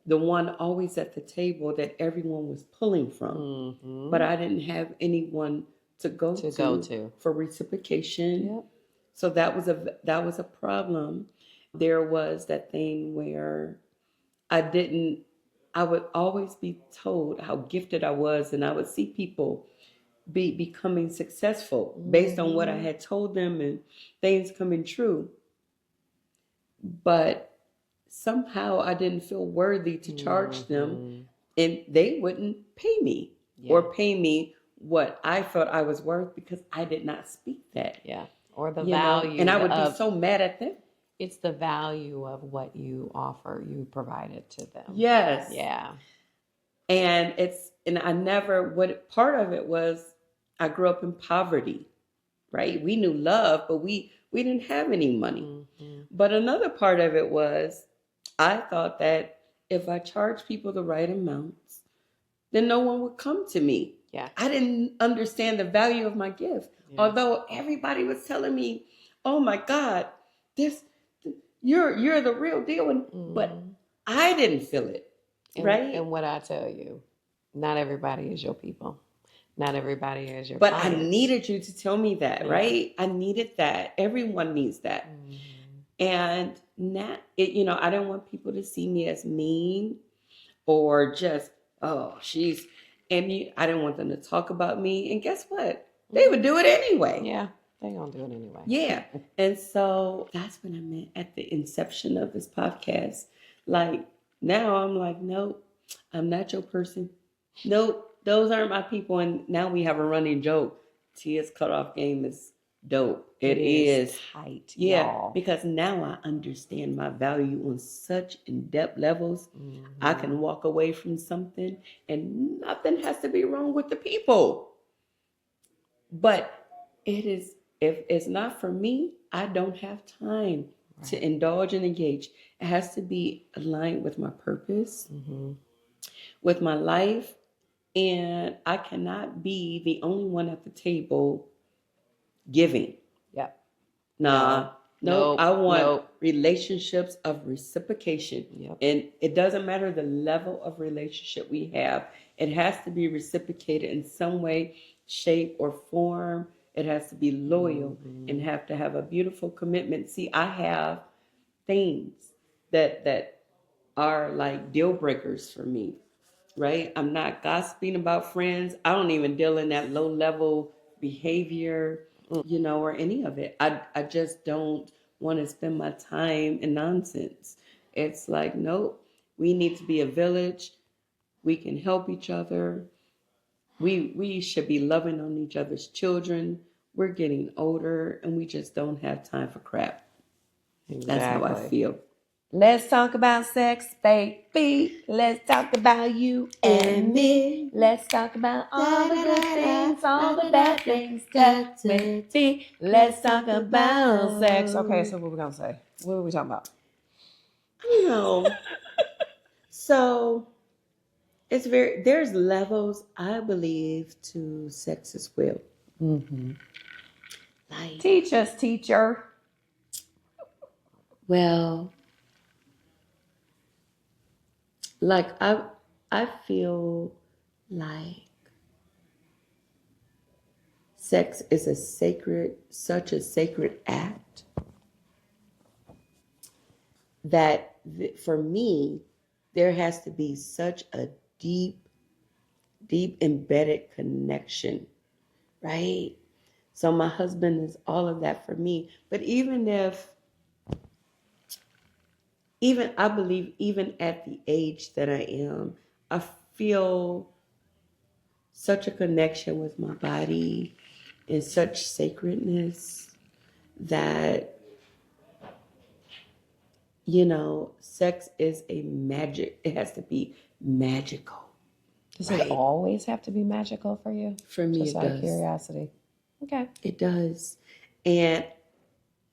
the one always at the table that everyone was pulling from, but I didn't have anyone to go to for reciprocation. Yep. So that was a problem. There was that thing where I would always be told how gifted I was, and I would see people becoming successful based on what I had told them and things coming true. But somehow I didn't feel worthy to charge them, and they wouldn't pay me or pay me what I felt I was worth because I did not speak that. Yeah. Or the value. And I would be so mad at them. It's the value of what you offer, you provided to them. Yes. Yeah. And part of it was I grew up in poverty, right? We knew love, but we didn't have any money. But another part of it was I thought that if I charged people the right amounts, then no one would come to me. Yeah. I didn't understand the value of my gift. Yeah. Although everybody was telling me, "Oh my God, you're the real deal." But I didn't feel it. Right? And what I tell you, not everybody is your people. Not everybody is your But clients. I needed you to tell me that, right? I needed that. Everyone needs that. And I didn't want people to see me as mean or just, I didn't want them to talk about me. And guess what? They would do it anyway. Yeah, they're going to do it anyway. Yeah. And so that's what I meant at the inception of this podcast. Like, now I'm like, nope, I'm not your person. Nope, those aren't my people. And now we have a running joke. Tia's cutoff game is dope. It is tight, y'all. Because now I understand my value on such in-depth levels. I can walk away from something and nothing has to be wrong with the people. But if it's not for me, I don't have time to indulge and engage. It has to be aligned with my purpose, with my life, and I cannot be the only one at the table giving. Yep. No, I want relationships of reciprocation. Yep. And it doesn't matter the level of relationship we have. It has to be reciprocated in some way, shape, or form. It has to be loyal and have to have a beautiful commitment. See, I have things that are like deal breakers for me, right? I'm not gossiping about friends. I don't even deal in that low level behavior, or any of it. I just don't want to spend my time in nonsense. It's like, nope, we need to be a village. We can help each other. We should be loving on each other's children. We're getting older and we just don't have time for crap. That's how I Exactly. feel. Let's talk about sex, baby. Let's talk about you and me. Let's talk about all the good things, all the bad things that may be. Let's talk about sex. Okay, so what we gonna say? What are we talking about? You know, so there's levels, I believe, to sex as well. Mm-hmm. Like, Teach us, teacher. well, like I feel like sex is such a sacred act that for me, there has to be such a deep, deep embedded connection, right? So my husband is all of that for me. But even I believe, even at the age that I am, I feel such a connection with my body and such sacredness that, sex is it has to be magical. Does Right? it always have to be magical for you? For me, Just it out of does. curiosity. Okay. It does. And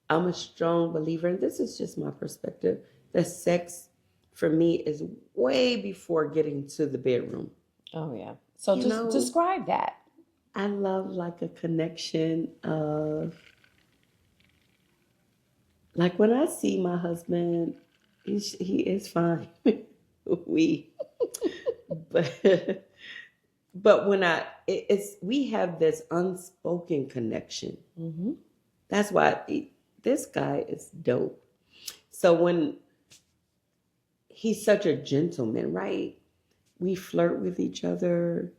I'm a strong believer, and this is just my perspective, that sex for me is way before getting to the bedroom. Oh yeah. So You just know, describe that. I love like a connection of, like when I see my husband, he is fine. we, but when we have this unspoken connection. Mm-hmm. That's why this guy is dope. So when he's such a gentleman, right? We flirt with each other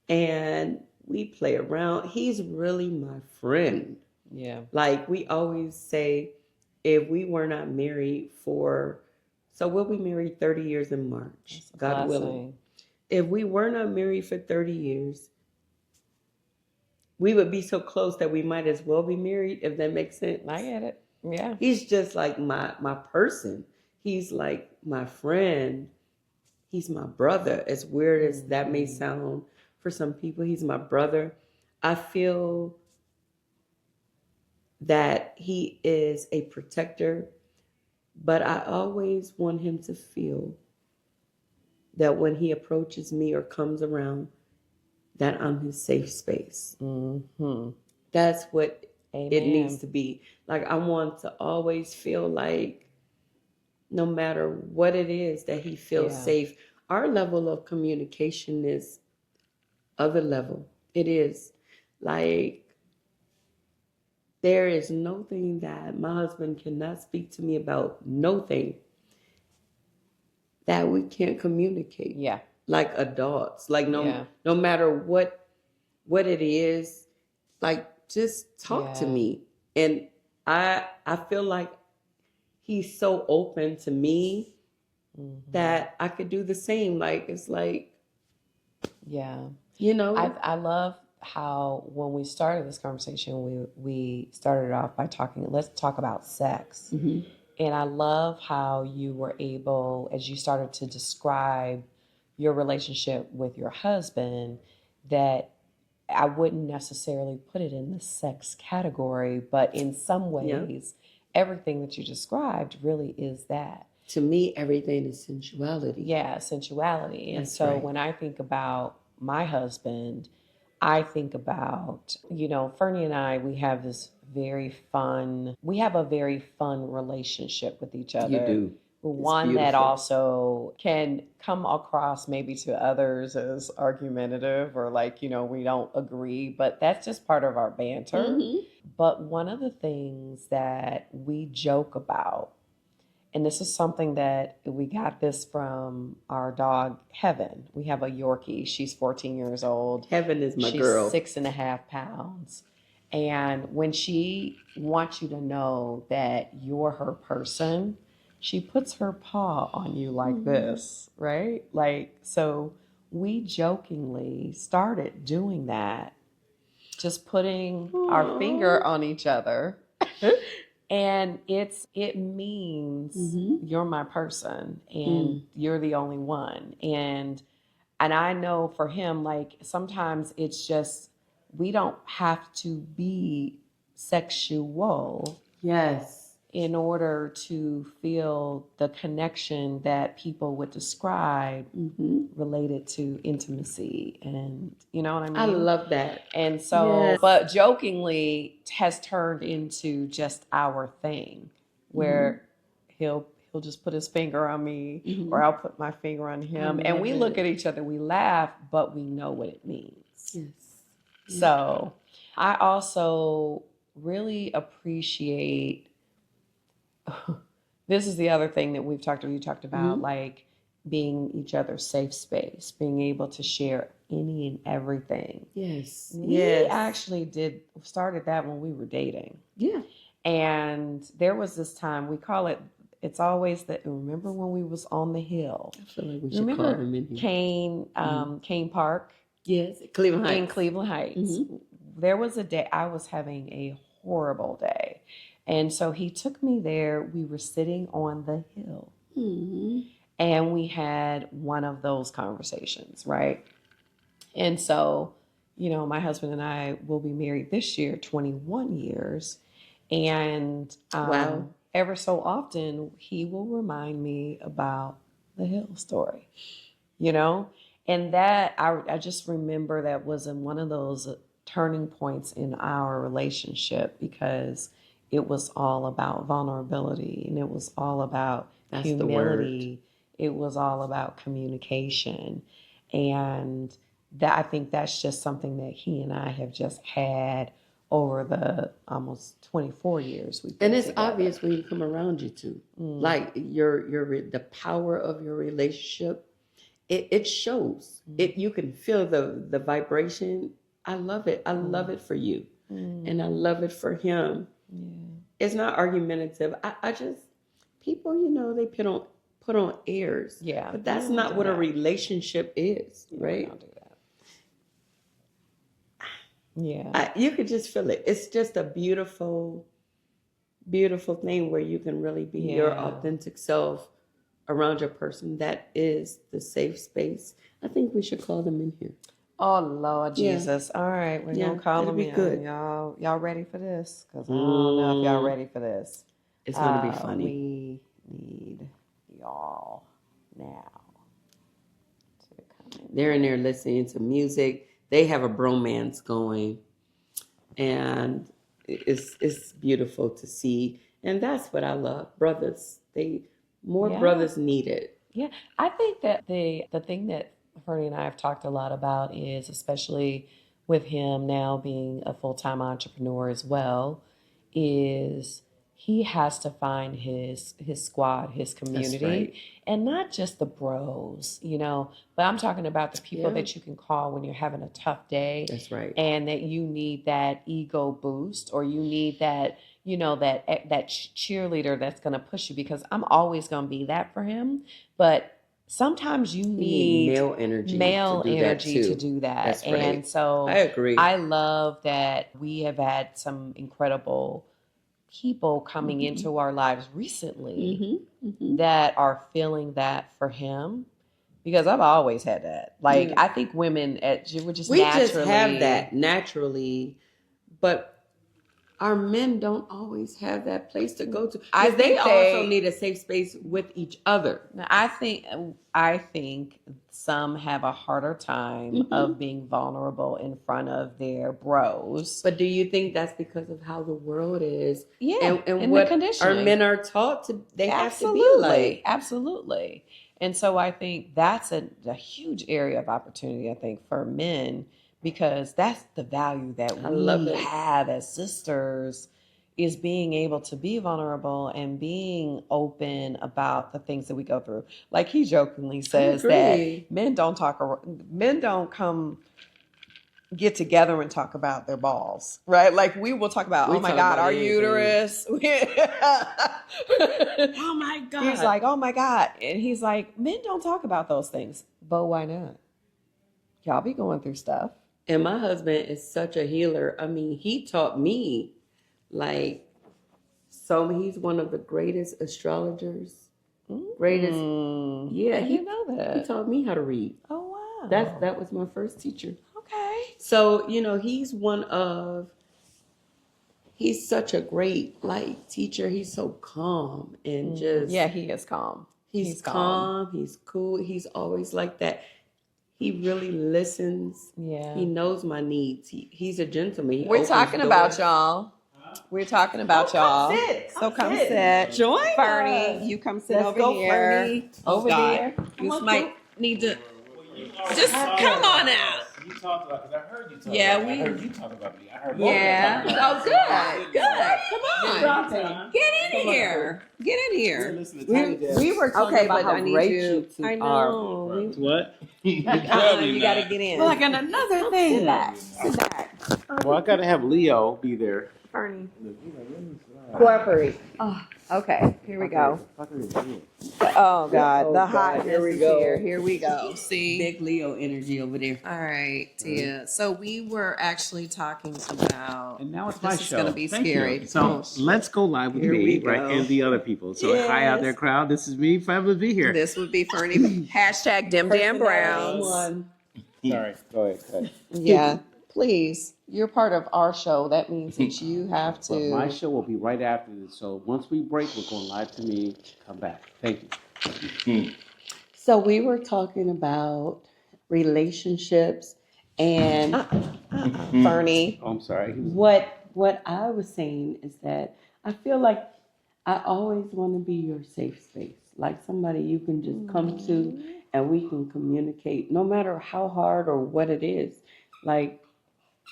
and we play around. He's really my friend. Yeah. Like we always say, if we were not married so we'll be married 30 years in March, God willing. If we were not married for 30 years, we would be so close that we might as well be married, if that makes sense. I get it. Yeah. He's just like my person. He's like my friend. He's my brother. As weird as that may sound for some people, he's my brother. I feel that he is a protector, but I always want him to feel that when he approaches me or comes around, that I'm his safe space. Mm-hmm. That's what Amen. it needs to be. Like I want to always feel like no matter what it is, that he feels safe. Our level of communication is other level. It is like there is nothing that my husband cannot speak to me about, nothing that we can't communicate. Yeah. Like adults. Like no matter what it is, like just talk to me. And I feel like he's so open to me that I could do the same. Like it's like, I love how when we started this conversation, we started off by let's talk about sex. Mm-hmm. And I love how you were able, as you started to describe your relationship with your husband, that I wouldn't necessarily put it in the sex category, but in some ways, everything that you described really is that. To me, everything is sensuality. Yeah, sensuality. And so when I think about my husband, I think about, Fernie and I, we have a very fun relationship with each other. You do. One that also can come across maybe to others as argumentative or like, we don't agree, but that's just part of our banter. Mm-hmm. But one of the things that we joke about, and this is something that we got this from our dog, Heaven. We have a Yorkie. She's 14 years old. Heaven is my girl. She's 6.5 pounds. And when she wants you to know that you're her person, she puts her paw on you like this, right? Like, so we jokingly started doing that, just putting our finger on each other. And it means you're my person and you're the only one. And I know for him, like sometimes it's just, we don't have to be sexual. Yes. In order to feel the connection that people would describe related to intimacy. And you know what I mean? I love that. And so, but jokingly has turned into just our thing where he'll just put his finger on me or I'll put my finger on him and we look at each other, we laugh, but we know what it means. Yes. So I also really appreciate, this is the other thing that we talked about, like being each other's safe space, being able to share any and everything. Yes. We actually started that when we were dating. Yeah. And there was this time, we call it, it's always that, remember when we was on the hill? I feel like we should call him in here. Kane Park? Yes, Cleveland Heights. In Cleveland Heights. There was a day I was having a horrible day. And so he took me there. We were sitting on the hill. And we had one of those conversations, right? And so, you know, my husband and I will be married this year, 21 years. And ever so often, he will remind me about the hill story, you know? And that, I just remember that was in one of those turning points in our relationship because it was all about vulnerability and it was all about humility. It was all about communication. And that, I think that's just something that he and I have just had over the almost 24 years we've been together. Obvious when you come around you two. Like the power of your relationship, it shows. You can feel the vibration. I love it. I love it for you. And I love it for him. It's not argumentative. I just, people, you know, they put on airs. Yeah. But that's not what a relationship is, right? Don't do that. Yeah. You could just feel it. It's just a beautiful, beautiful thing where you can really be your authentic self around your person. That is the safe space. I think we should call them in here. Oh, Lord Jesus. All right. We're going to call them in. Good. Y'all ready for this? Because I don't know if y'all ready for this. It's going to be funny. We need y'all now to come in. They're in there listening to music. They have a bromance going. And it's beautiful to see. And that's what I love. Brothers. Brothers need it. Yeah. I think that the thing that Fernie and I have talked a lot about is, especially with him now being a full-time entrepreneur as well, is he has to find his squad, his community, and not just the bros, you know, but I'm talking about the people that you can call when you're having a tough day. That's right. And that you need that ego boost, or you need that, you know, that cheerleader that's going to push you, because I'm always going to be that for him. But sometimes you need male energy to do that. That's right. And so I agree. I love that we have had some incredible people coming into our lives recently that are feeling that for him, because I've always had that. Like, I think women we just have that naturally, but our men don't always have that place to go to. They also need a safe space with each other. I think some have a harder time of being vulnerable in front of their bros. But do you think that's because of how the world is? Yeah, and what our men are taught to? They have to be like. Absolutely. And so I think that's a huge area of opportunity, I think, for men. Because that's the value that we have as sisters, is being able to be vulnerable and being open about the things that we go through. Like he jokingly says that men don't come get together and talk about their balls, right? Like we will talk about, oh my God, our uterus. Oh my God. He's like, oh my God. And he's like, men don't talk about those things. But why not? Y'all be going through stuff. And my husband is such a healer. I mean, he taught me, like, so he's one of the greatest astrologers. Greatest. Yeah, I didn't know he that. taught me how to read. Oh, wow. That was my first teacher. Okay. So, he's such a great, like, teacher. He's so calm and just. Yeah, he is calm. He's calm. He's cool. He's always like that. He really listens. Yeah. He knows my needs. He's a gentleman. We're talking about y'all. We're talking about y'all. So come sit. Join Fernie, you come sit over here. Fernie. Over there. You might need to just come on out. You talked about, because I heard you talk Yeah, about me. we- I heard you talk about me. I heard both Yeah. of you talk Oh, about me. good. Come on. Get in here. Get in here. We were talking Okay, about but how I need great you. two I are. know. What? You gotta get in. Well, I got another thing. Sit back. Sit back. Well, I gotta have Leo be there. Fernie. Cooperate. Oh, okay, here we go. Oh God, the hotness is here. Here we go. See, Big Leo energy over there. all right, Tia. So we were actually talking about. And now it's my This is show. gonna be Thank scary. you. So let's go live with Here me, we right, go. and the other people. So hi out there, crowd. This is me. Fabulous to be here. This would be Fernie. Hashtag Dim Dam Browns. One. Sorry. Go ahead. Yeah, please. You're part of our show. That means that you have But my to. show will be right after this. So once we break, we're going live to me. Come back. Thank you. So we were talking about relationships and Fernie. Oh, I'm sorry. what I was saying is that I feel like I always want to be your safe space, like somebody you can just come to and we can communicate, no matter how hard or what it is. Like,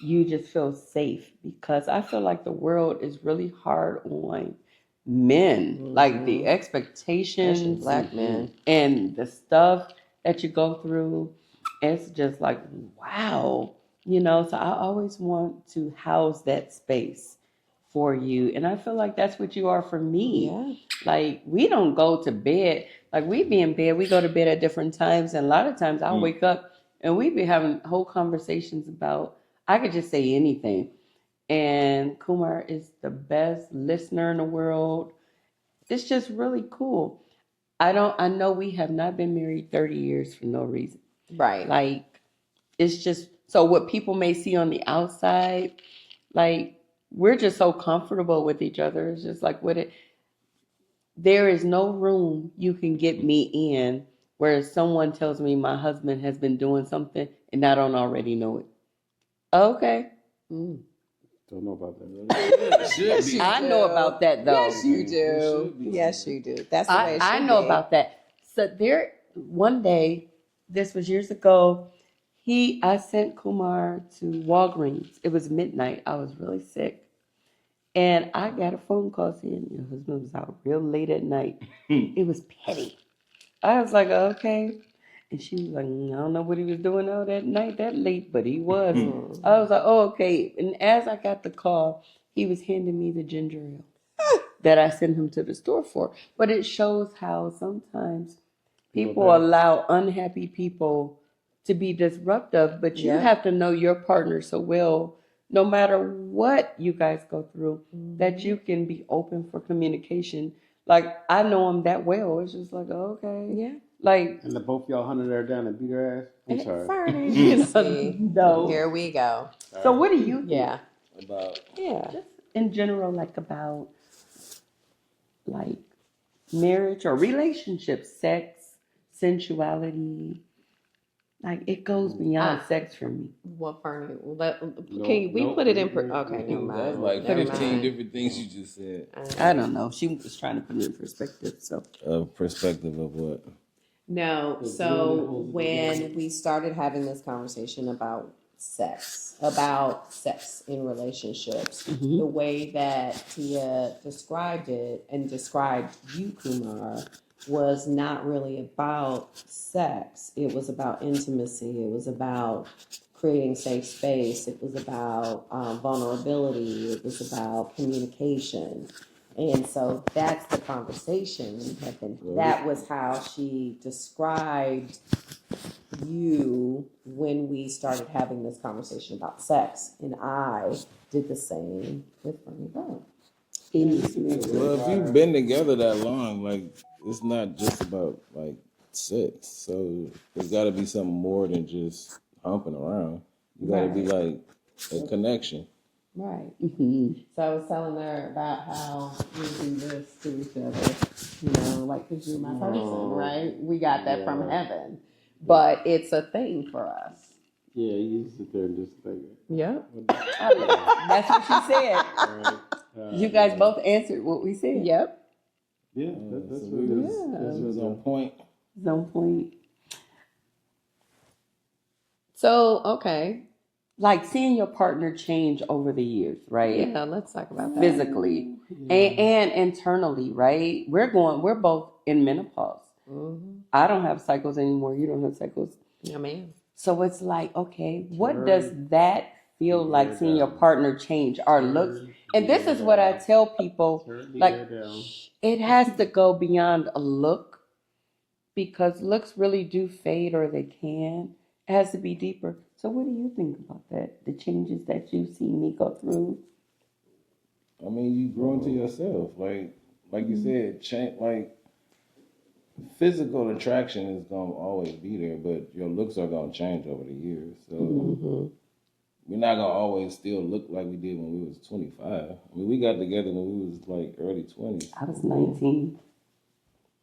you just feel safe, because I feel like the world is really hard on men, like the expectations, Especially black men. and the stuff that you go through. It's just like, wow, so I always want to house that space for you, and I feel like that's what you are for me. Yeah. Like, we don't go to bed, like, we be in bed, we go to bed at different times, and a lot of times I'll wake up and we be having whole conversations about, I could just say anything. And Kumar is the best listener in the world. It's just really cool. I know we have not been married 30 years for no reason. Right. Like, it's just, so what people may see on the outside, like, we're just so comfortable with each other. It's just like, there is no room you can get me in where someone tells me my husband has been doing something and I don't already know it. Okay. Don't know about that. Really? I know about that, though. Yes, you do. Yes, you do. That's the way it should I know be. about that. So one day, this was years ago, I sent Kumar to Walgreens. It was midnight. I was really sick. And I got a phone call saying your husband was out real late at night. It was petty. I was like, okay. And she was like, I don't know what he was doing out that night that late, but he was. I was like, oh, okay. And as I got the call, he was handing me the ginger ale that I sent him to the store for. But it shows how sometimes people allow unhappy people to be disruptive, but you have to know your partner so well, no matter what you guys go through, that you can be open for communication. Like, I know him that well. It's just like, okay. Yeah. Like, And the both y'all hunted her down and beat her ass? I'm sorry. Fernie. See, no. here we go. So what do you think? Yeah. About Yeah. Just in general, like, about, like, marriage or relationships, sex, sensuality. Like, it goes beyond sex for me. What, Fernie? No, Can we no, put it in? no, Okay, never mind. That's like Never 15 mind. different things you just said. I don't know. She was trying to put it in perspective. So Perspective of what? No, so when we started having this conversation about sex in relationships, the way that Tia described it and described you, Kumar, was not really about sex. It was about intimacy. It was about creating safe space. It was about vulnerability. It was about communication. And so that's the conversation we had been. That was how she described you when we started having this conversation about sex, and I did the same with Charmaine Brown. Well, if you've been together that long, like it's not just about like sex. So there's got to be something more than just humping around. You got to be like a connection. Right. Mm-hmm. So I was telling her about how we do this to each other, you know, like, because you're my person, right? We got that from heaven. But it's a thing for us. Yeah, you used to sit there and just think. Yep. That's what she said. You guys both answered what we said. Yep. Yeah, that's So what we it was, is. this was on point. Some point. So, okay. Like seeing your partner change over the years, right? Yeah, let's talk about that. Physically and internally, right? We're both in menopause. Mm-hmm. I don't have cycles anymore. You don't have cycles. Yeah, man. So it's like, okay, what does that feel like seeing your partner change our looks? And this is what I tell people, like, it has to go beyond a look because looks really do fade or they can. It has to be deeper. So what do you think about that? The changes that you've seen me go through? I mean, you grow into yourself. Like you said, change, like physical attraction is gonna always be there, but your looks are gonna change over the years. So we're not gonna always still look like we did when we was 25. I mean, we got together when we was like early 20s. I was 19.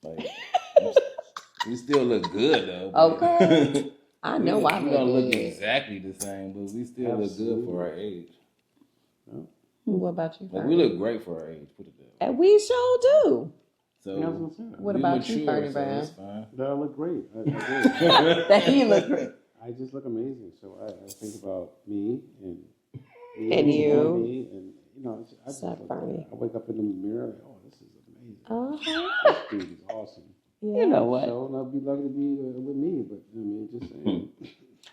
Like we still look good though. but- Okay. I know we I don't look look good. exactly the same, but we still look good for our age. What about you, Like Fernie? we look great for our age. Put it that way. And we sure do. So Yeah, I was gonna say, What we about you, mature, Fernie so Brown? it's fine. that I look great. I do. That he looked great. I just look amazing. So I think about me and And you. me, and you know, I just Suck, look Fernie. good. I wake up in the mirror, like, oh, this is amazing. Uh-huh. This dude is awesome. You know what? So and I'll be lucky to be with me, but I mean, just saying.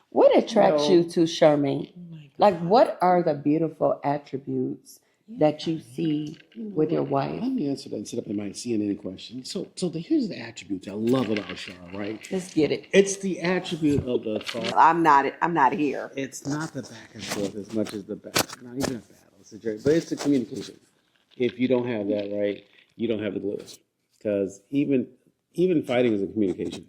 What attracts No. you to Charmaine? Like, what are the beautiful attributes that you see with your wife? Let me answer that and sit up in my CNN question. So here's the attributes I love about Char, right? Let's get it. It's the attribute of the thought. I'm not here. It's not the back and forth as much as the back. Not even a battle. It's a journey, but it's the communication. If you don't have that right, you don't have the glue. Because even fighting is a communication.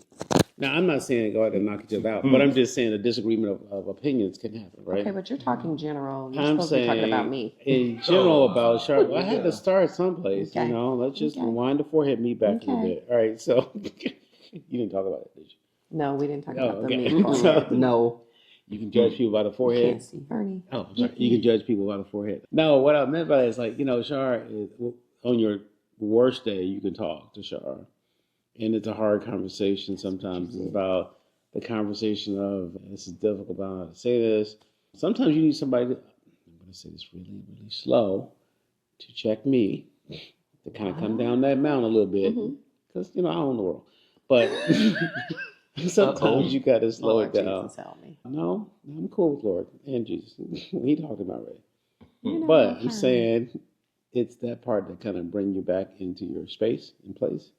Now, I'm not saying go out and knock each other out, but I'm just saying a disagreement of opinions can happen, right? Okay, but you're talking general. You're I'm supposed to be saying talking about me. in general about Sharp. Well, I had to start someplace, Okay. you know. Let's just Okay. rewind the forehead, meet back a little Okay. bit. All right, so you didn't talk about it, did you? No, we didn't talk Oh, about okay. the meat part. No. You can judge people by the forehead. Can't see. Fernie. Oh, I'm sorry. You can judge people by the forehead. No, what I meant by that is like, you know, Shar, is, on your worst day, you can talk to Shar. And it's a hard conversation sometimes. It's about the conversation of, this is difficult, but I don't know how to say this. Sometimes you need somebody to, I'm going to say this really, really slow, to check me, to kind of come down that mountain a little bit. Because, you know, I own the world. But sometimes you got to slow Lord it down. Jesus, help me. No, I'm cool with Lord and Jesus. We talked about it. You know, But I'm Fernie. saying it's that part that kind of bring you back into your space and place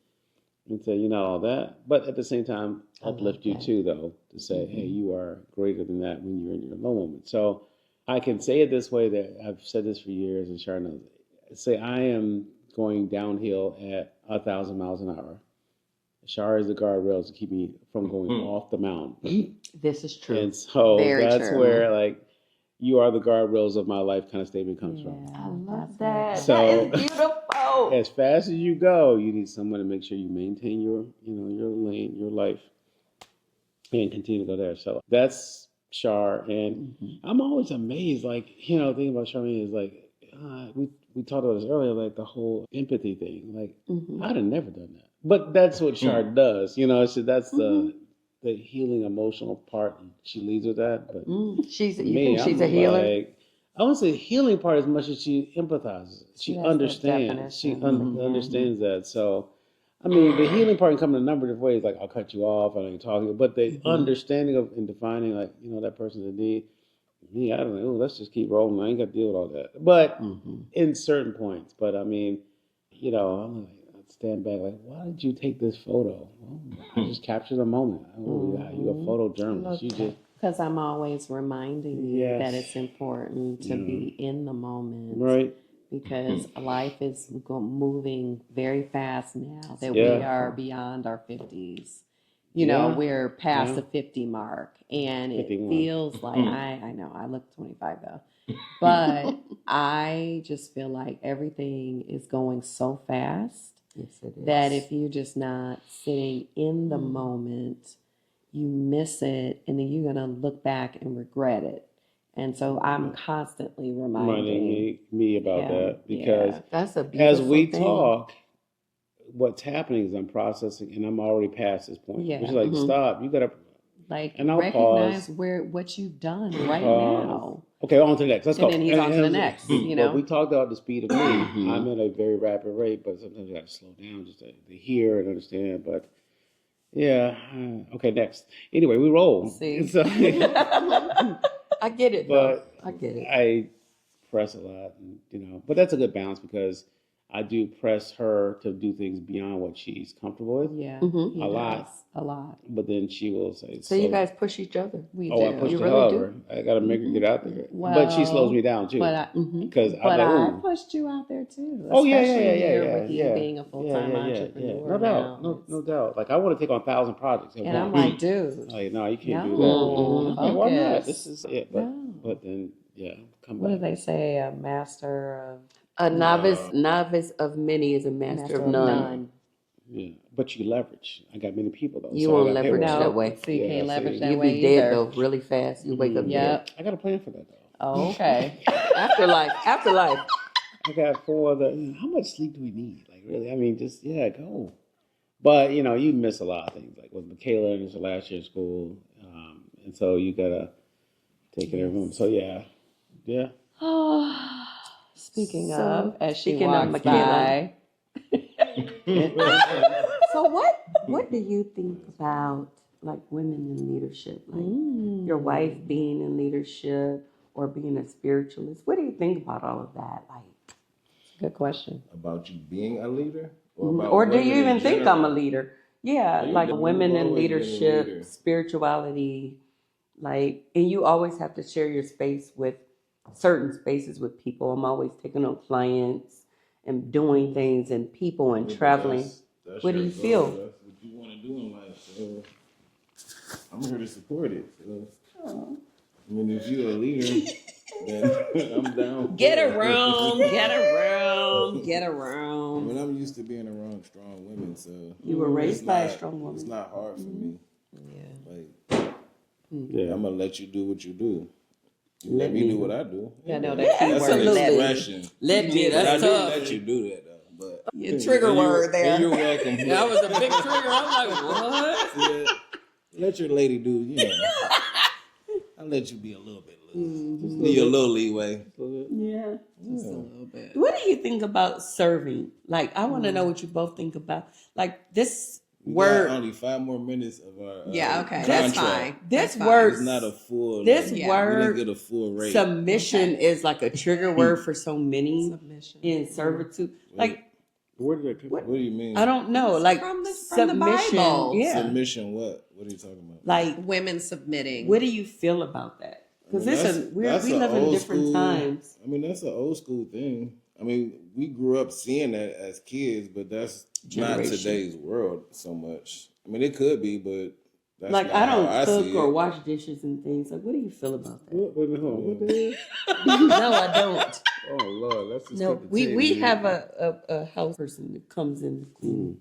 and say you're not all that. But at the same time, uplift you too, though, to say, hey, you are greater than that when you're in your low moment. So I can say it this way that I've said this for years, and Sharon knows it. Say I am going downhill at 1,000 miles an hour. Shar is the guardrails to keep me from going off the mountain. This is true. And so Very that's true. where, like, you are the guardrails of my life kind of statement comes from. I love that. So- That is beautiful. As fast as you go, you need someone to make sure you maintain your, you know, your lane, your life, and continue to go there. So that's Shar. And I'm always amazed, like, you know, the thing about Charmaine is like, we talked about this earlier, like the whole empathy thing. Like, I'd have never done that. But that's what Shar does, you know. So that's the healing emotional part. She leads with that. But You me, think she's I'm a healer? like, I wouldn't say healing part as much as she empathizes. She has that understands. She definition. understands that. So, I mean, the healing part can come in a number of different ways. Like, I'll cut you off. I know you're talking. But the understanding of and defining, like, you know, that person's in need. Me, I don't know. Let's just keep rolling. I ain't got to deal with all that. But in certain points. But, I mean, you know, I'm like, I'd stand back like, why did you take this photo? Well, I just captured a moment. Oh, yeah, you're a photojournalist. You just Because I'm always reminding you Yes. that it's important to be in the moment. Right. Because life is moving very fast now that Yeah. we are beyond our 50s. You know, Yeah. we're past Yeah. the 50 mark. And it 51. feels like, I know, I look 25 though. But I just feel like everything is going so fast Yes, it is. that if you're just not sitting in the moment, you miss it, and then you're gonna look back and regret it. And so I'm constantly reminding me about him, that because That's a beautiful as we thing. talk, what's happening is I'm processing and I'm already past this point. Yeah. Which is like, stop. You gotta like and I'll recognize pause. what you've done right Pause. now. Okay, on to the next. Let's go. And then he's on to the next, you know. Well, we talked about the speed of me. I'm at a very rapid rate, but sometimes you got to slow down just to hear and understand. But yeah, okay, next. Anyway, we roll. See? So, I get it, though. but I get it. I press a lot, and, you know. But that's a good balance because I do press her to do things beyond what she's comfortable with. Yeah. Mhm. he A lot. does. A lot. But then she will say, So you guys push each other. We "Oh, do. I pushed You her really do? over. I got to make her get out there." but Well, she slows me down too. But I, Because but I I'm like, "Ooh." pushed you out there too. Oh yeah, especially yeah. here with you being a full-time entrepreneur. No doubt, now. no doubt. Like I want to take on 1,000 projects at And I'm once. like, dude, Like, no, you can't do no, that. I'm like, why not? focus. This is it. No. But then, come What do back. they say? A master of A novice of many is a master of none. Yeah, but you leverage. I got many people though. You so I won't got leverage payroll. that way. So you Yeah, can't leverage see. that You'll way be dead either. though, really fast. You wake up Yep. I got a plan for that though. Oh, okay. dead. Afterlife. I got 4 other. How much sleep do we need? Like really? I mean, just go. But you know, you miss a lot of things. Like with Michaela, and it's her last year of school, and so you gotta take care of them. So yeah. Speaking So, of, as she speaking of walks Michaela. by, So what do you think about like women in leadership? Like your wife being in leadership or being a spiritualist? What do you think about all of that? Like, good question. About you being a leader, or about or do women you in even think I'm a general? leader? Yeah, You like do. women You've in always been a leadership, leader. spirituality, like, and you always have to share your space with certain spaces with people. I'm always taking on clients and doing things and people and Yeah, but traveling. that's What do your you goal. feel? That's what you want to do in life. So I'm here to support it. So, I mean, if you're a leader, then I'm down. Get for it. around, get around, get I around. mean, I'm used to being around strong women, so You were it's raised by a not- strong woman. It's not hard for me. Yeah. Like, Yeah. I'm gonna let you do what you do. You let me do what I do. I know that key That's word. an Absolutely. expression. Let me, But I that's do tough. let you do that though. But Your trigger and you're- word there. And you're welcome. That was a big trigger. I'm like, what? Yeah. Let your lady do, I'll let you be a little bit loose. Just give you a little leeway. Yeah. Just a little bit. What do you think about serving? Like, I want to know what you both think about. Like, this We word. got only 5 more minutes of our Yeah, okay. contract. That's fine. This That's fine. word. It's not a full. This like, word. we didn't get a full rate. Submission is like a trigger word for so many Submission. in servitude. Like, Where did that come What do you mean? I don't know. Like, from the submission. Bible. Yeah. Submission. What? What are you talking about? Like, Women submitting. what do you feel about that? Because we that's live a in old different school- times. I mean, that's an old school thing. I mean, we grew up seeing that as kids, but that's not Generation. today's world so much. I mean, it could be, but that's Like, not I how don't I cook see or it. wash dishes and things. Like, what do you feel about that? Wait a minute, hold on. What the hell? No, I don't. Oh Lord, let's just No, cut the we tape. have a house person that comes in to clean.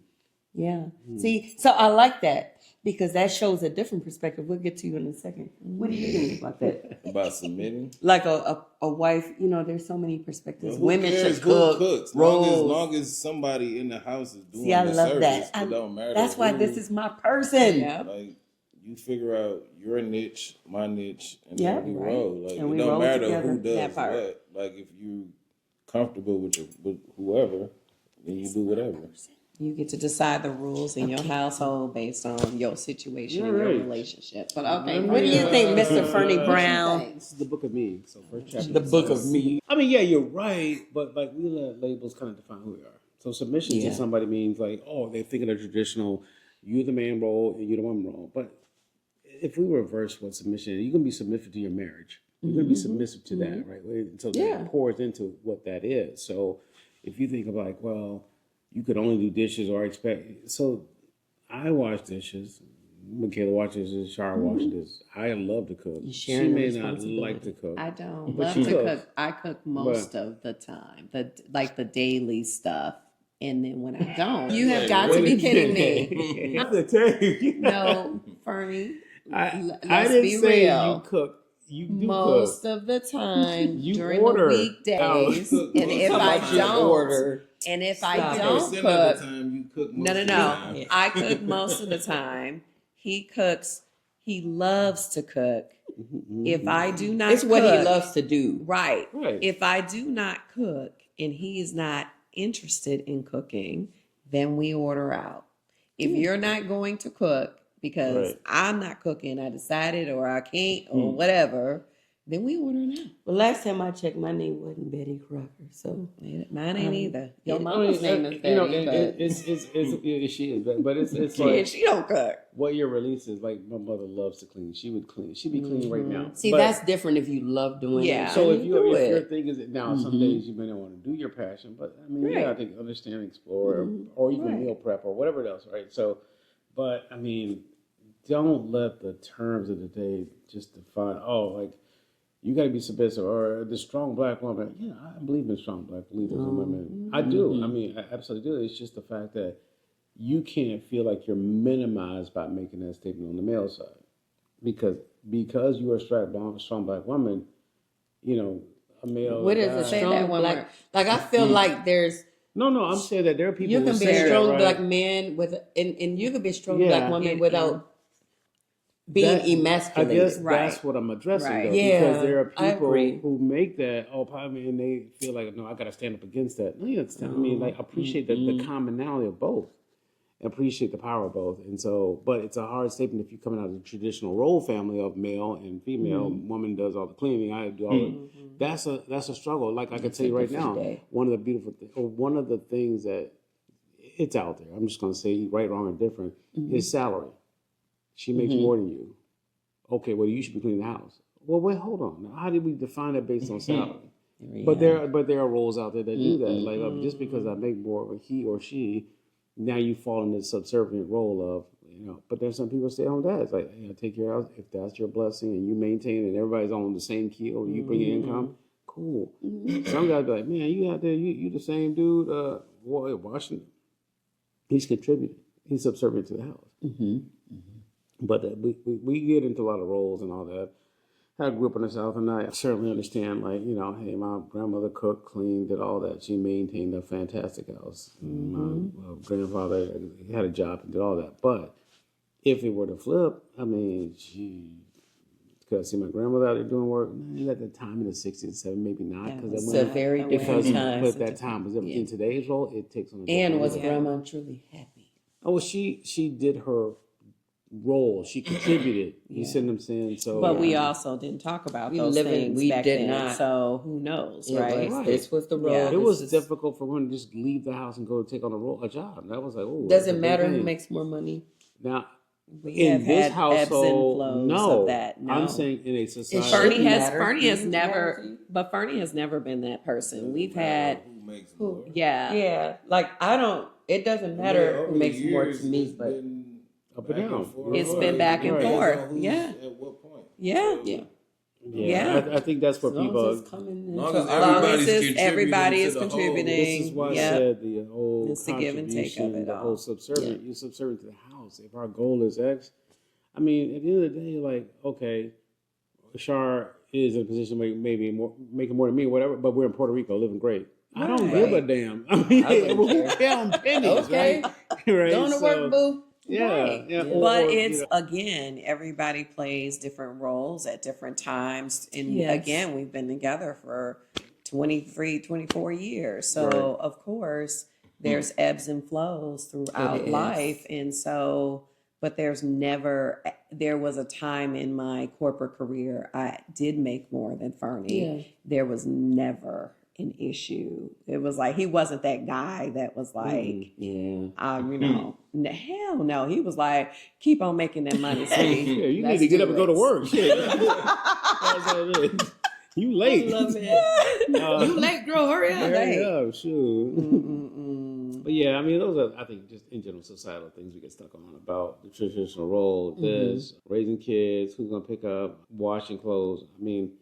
Yeah. See, so I like that because that shows a different perspective. We'll get to you in a second. What do you think about that? About submitting. Like a wife, there's so many perspectives. Well, who Women cares should who cook, cooks? roll. Long as somebody in the house is doing See, I the love service, that. it don't matter. That's why who. this is my person. Yeah. Like, you figure out your niche, my niche, and Yeah, then we right. roll. Like, And it we don't roll matter together. who does That part. what. Like, if you comfortable with whoever, then you do whatever. You get to decide the rules in your household based on your situation and your Right. relationship. But okay, What do you think, Mr. Fernie What you Brown? think? This is the book of me. So first chapter. The book of me. I mean, yeah, you're right, but like we let labels kind of define who we are. So submission Yeah. to somebody means like, oh, they're thinking of traditional, you the man role and you the woman role. But if we reverse what submission is, you're going to be submissive to your marriage. You're going to be submissive to that, right? So that pours into what that is. So if you think of like, well, you could only do dishes or expect. So I wash dishes. Michaela watches dishes. Shara washes dishes. I love to cook. She may not like to cook. I don't but love she to cooks. cook. I cook most of the time, the daily stuff. And then when I don't, you have got to be kidding me. I have to tell you. No, Fernie. I Let's didn't be say real. you cook. You do Most cook. of the time You during order the weekdays, out. and if I don't order, and if I Stop. don't 50% cook, of the time you cook most no, of the time. Yeah. I cook most of the time. He cooks. He loves to cook. If I do not, It's what he cook- loves to do. Right. Right. If I do not cook and he is not interested in cooking, then we order out. If you're not going to cook because Right. I'm not cooking, I decided or I can't or whatever, then we order it out. Well, last time I checked, my name wasn't Betty Crocker, so Mine ain't either. Your I mean, mama's name is you know, Betty, she is, but it's but like she don't cook. what your release is. Like my mother loves to clean. She would clean. She'd be cleaning right now. see, But- that's different if you love doing Yeah. it. So then if do your it. thing is now, some days you may not want to do your passion, but I mean, Right. I think understand, explore, or even Right. meal prep or whatever else, right? So, but I mean, don't let the terms of the day just define. Oh, like you got to be submissive or the strong black woman. Yeah, I believe in strong black leaders and women. I do. I mean, I absolutely do. It's just the fact that you can't feel like you're minimized by making that statement on the male side, because you are a strong black woman. You know, a male. What is guy- a Say strong that one black? more. Like I feel like there's No, I'm saying that there are people you who can be say a strong that, right? black man with and you can be a strong Yeah. black woman without being That- emasculated. I guess Right. that's what I'm addressing, Right. though, Yeah, because there are I people agree. who make that probably, and they feel like, no, I got to stand up against that. No, you understand? I mean, like appreciate the commonality of both, appreciate the power of both, and so, but it's a hard statement if you're coming out of the traditional role family of male and female. Woman does all the cleaning, I do all the. That's a struggle. Like I can tell you right now, one of the things that it's out there. I'm just going to say right, wrong, or different is salary. She makes more than you. Okay, well, you should be cleaning the house. Well, wait, hold on. Now, how did we define that based on salary? But there are roles out there that do that. Like just because I make more of a he or she, now you fall in this subservient role of But there's some people stay home dads. Like, take care of if that's your blessing and you maintain it and everybody's on the same keel. You bring in income, cool. Some guys be like, man, you out there, you the same dude. Washington. He's contributing. He's subservient to the house. But we get into a lot of roles and all that. I grew up in the South, and I certainly understand, like, hey, my grandmother cooked, cleaned, did all that. She maintained a fantastic house. My grandfather had a job and did all that. But if it were to flip, I mean, could I see my grandmother out there doing work? At the time in the 60s and 70s, maybe not. It's a very different time. But that time was in today's role, it takes on a And different was role. grandma truly happy? Oh, well, she did her role. She contributed. You see what I'm saying? So, But we also didn't talk about We those live in- things we back did then. not. So who knows, It right? was- Right. This was the role. Yeah. it This was is- difficult for women to just leave the house and go take on a job. That was like, oh, Doesn't matter who makes more money. Now, We in have this had household, ebbs and flows no. of that. No. I'm saying in a society. Fernie shouldn't has matter. Fernie has Doesn't matter to never, you. but Fernie has never been that person. We've had, Who makes more? yeah, Yeah, like I don't. It doesn't matter over who the makes more years, to me, it's but been Up and back down. forth. It's been back and It depends forth. on who's Yeah. At what point? yeah. yeah. Yeah. I think that's what As long people. as it's coming Long into as our- everybody's Everybody is contributing to the whole. contributing. This is why I Yep. said the whole It's the give and take of contribution, it the all. whole subservient. You're subservient to the house. If our goal is X, I mean, at the end of the day, like, okay, Shar is in a position to maybe making more than me, whatever. But we're in Puerto Rico, living great. I don't give a damn. I mean, I wouldn't who care. counting pennies, Okay. right? Right. Going to work, boo. Yeah, Right. yeah. But or, it's again, everybody plays different roles at different times. And Yes. again, we've been together for 23, 24 years. So Right. of course there's ebbs and flows throughout It is. life. And so, but there was a time in my corporate career I did make more than Fernie. Yeah. There was never an issue. It was like he wasn't that guy that was like, Yeah. you know, hell no. He was like, keep on making that money, sweetie. Yeah, you Let's need to get do up and go to it. work. Shit. That's all it is. You late. I love it. You late, girl. Hurry up. Hurry up, shoot. Mm-mm-mm. But yeah, I mean, those are, I think, just in general societal things we get stuck on about the traditional role, this, raising kids, who's going to pick up, washing clothes. I mean,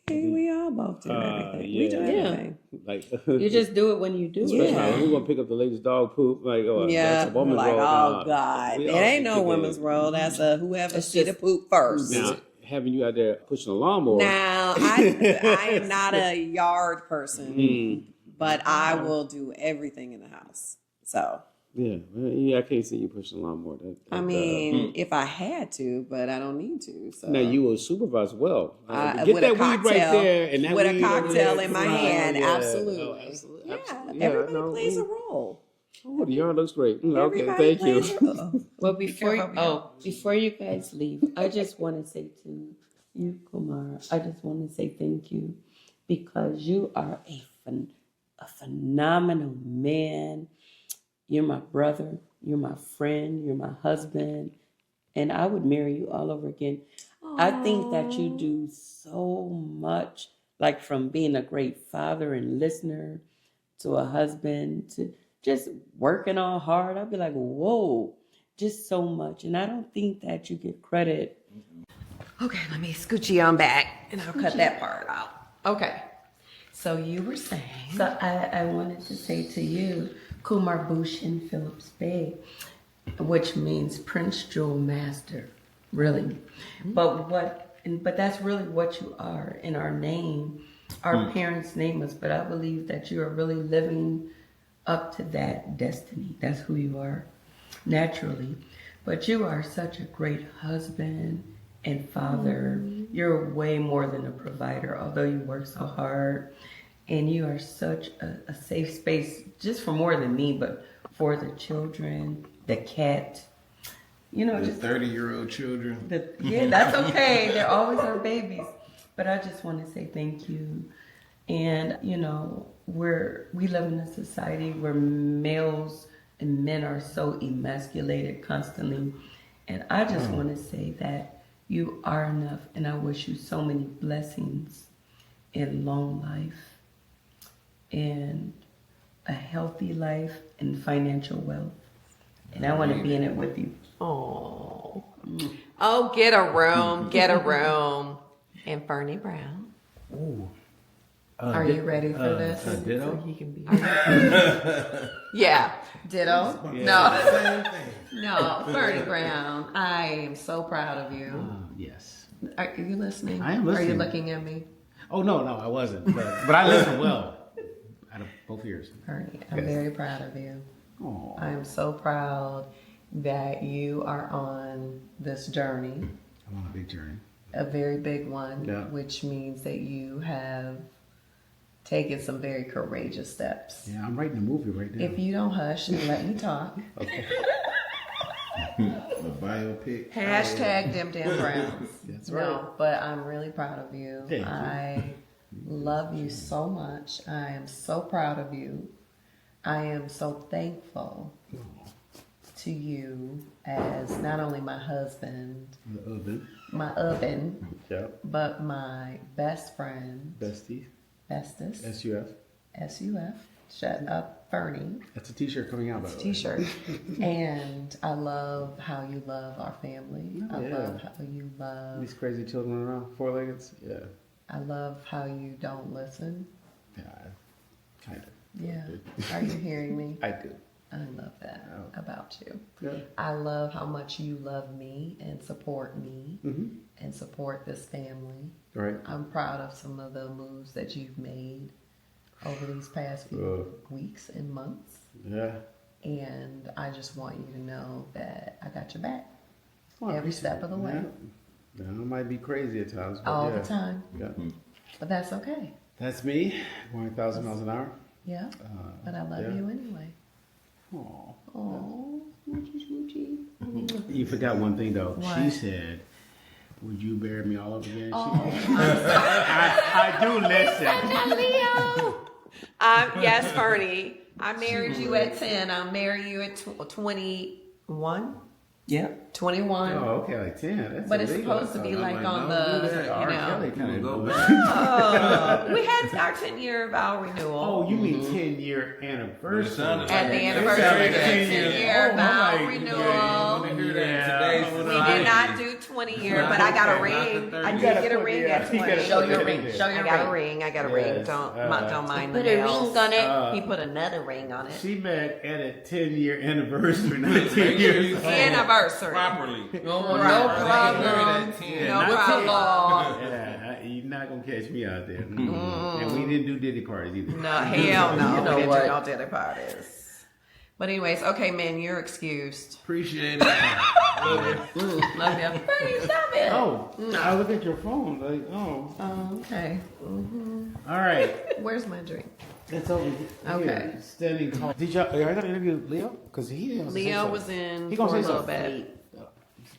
We all both do everything. We do yeah. everything. like, You just do it when you do especially it. Yeah. who's going to pick up the latest dog poop? Like, oh, Yeah, that's a woman's like, role. oh Nah, God, we it all ain't can no kick women's in. role. That's a whoever It's see the just- poop first. Now, having you out there pushing a lawnmower. Now, I am not a yard person, Mm. but I will do everything in the house. So, Yeah, I can't see you pushing a lawnmower. I mean, if I had to, but I don't need to. So now you will supervise well. Get with that a weed right cocktail, there, and that with a weed over cocktail there. in my Oh, hand, yeah. absolutely. Oh, absolutely. Yeah, Absolutely. everybody no, plays a we- role. Oh, the yard looks great. Okay, Everybody thank you. plays a role. Well, before you guys leave, I just want to say to you, Kumar, I just want to say thank you because you are a phenomenal man. You're my brother. You're my friend. You're my husband. And I would marry you all over again. I think that you do so much, like from being a great father and listener to a husband to just working all hard. I'd be like, whoa, just so much. And I don't think that you get credit. Okay, let me scooch you on back, and I'll cut that part out. Okay. So you were saying. So I wanted to say to you, Kumar Bhushan Phillips-Bey, which means Prince Jewel Master, really. But that's really what you are in our name. Our parents name us, but I believe that you are really living up to that destiny. That's who you are naturally. But you are such a great husband and father. You're way more than a provider, although you work so hard. And you are such a safe space, just for more than me, but for the children, the cat. You know, The just 30-year-old children. yeah, that's okay. They're always our babies. But I just want to say thank you. And, you know, we live in a society where males and men are so emasculated constantly. And I just want to say that you are enough. And I wish you so many blessings in long life and a healthy life and financial wealth. And I want to be in it with you. Oh, get a room, get a room. And Bernie Brown. Are you ready for this? Ditto? So he can be. Yeah, ditto. No, no, Bernie Brown. I am so proud of you. Yes. Are you listening? I am Are you listening. looking at me, Oh, no, I wasn't. But I listened well out of both ears. Bernie? I'm Yes. very proud of you. Oh, I am so proud that you are on this journey, I'm on a big journey. a very big one, Yeah. which means that you have taken some very courageous steps. Yeah, I'm writing a movie right now. If you don't hush and let me talk, Okay. The biopic. hashtag Dim Dim Browns. That's right. No, but I'm really proud of you. Thank you. I love you so much. I am so proud of you. I am so thankful to you as not only my husband, The oven. my oven, Yep. but my best friend, Bestie. bestest, SUF. SUF. Shut up, Bernie. That's a t-shirt coming out, by the way. T-shirt. And I love how you love our family. I Yeah. love how you love. These crazy children around, four-leggeds. Yeah. I love how you don't listen. Yeah, kind of. Yeah. Are you hearing me? I do. I love that about you. Yeah. I love how much you love me and support me Mm-hmm. and support this family. Right. I'm proud of some of the moves that you've made over these past few weeks and months. Yeah. And I just want you to know that I got your back Well, every step of the way, Yeah. I might be crazy at times, but all yeah. the time. Yeah. But that's okay. That's me, going 1,000 miles an hour. Yeah. But I love yeah. you anyway. Aw. Oh, smoochy, smoochy. You forgot one thing though. What? She said, "Would you bury me all over again?" Oh, I do listen. Leo. Yes, Fernie. I married you at 10. I'll marry you at 21. Yep. 21. Oh, okay, like 10. That's But it's illegal. supposed to be I'm like like, on don't the, do that. you R. know. Kelly kind of Go go back. back. We had our 10-year vow renewal. Oh, you mean 10-year anniversary? It sounded At like the it. anniversary, sounded like the 10-year Oh, vow my renewal. God. When they do that in Yeah. today's We society. did not do 20-year, but I got a ring. I did get a ring at 20. Show your ring. I got a ring. I got a ring. Yes, Don't mind Put the a nails. ring on it. He put another ring on it. She met at a 10-year anniversary, not 10 Make sure you years old. say it Anniversary. properly. No Right. problem. Yeah, No not problem. Yeah, you're not gonna catch me out there. And we didn't do Diddy parties either. No, hell no. You know We didn't what? do no dinner parties. But anyways, okay, man, you're excused. Appreciate it. Love you. Please stop it. Oh, I look at your phone. Like, oh, Oh, okay. all right. Where's my drink? It's over here. Okay. Standing tall. Did y'all gonna interview Leo? Because he didn't. Leo was in He for gonna a say little something. bit.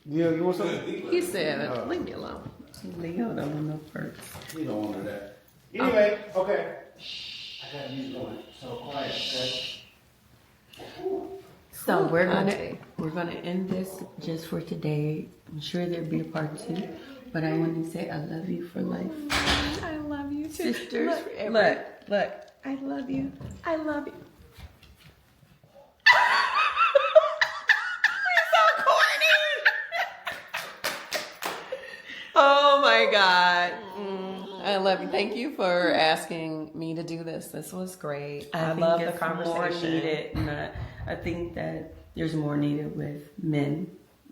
Leo, you want something? He said, leave me alone. Leo don't want no perks. You don't want that. Anyway, okay. I got these going. So quiet, okay? So we're Auntie. gonna end this just for today. I'm sure there'll be a part 2, but I want to say I love you for life. I love you too. Sisters Look, forever. look. I love you. I love you. You're so corny. Oh my God. I love you. Thank you for asking me to do this. This was great. I think love the it's more conversation. needed, and I think that there's more needed with men,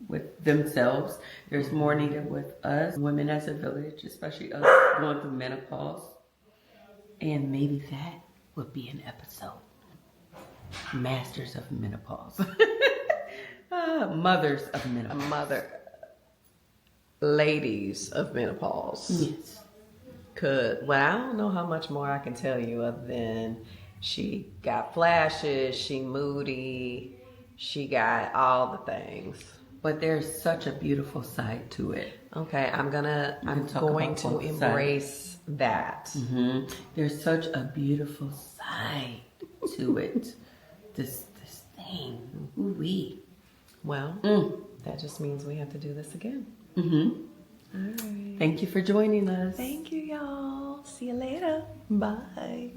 with themselves. There's more needed with us, women as a village, especially us going through menopause. And maybe that would be an episode. Masters of menopause. Mothers of menopause. Ladies of menopause. Yes. Well, I don't know how much more I can tell you other than she got flashes, she moody, she got all the things. But there's such a beautiful side to it. Okay, I'm can talk going about to both sides. embrace that. There's such a beautiful side to it. This thing. Ooh-wee. Well, that just means we have to do this again. Thank you for joining us. Thank you, y'all. See you later. Bye.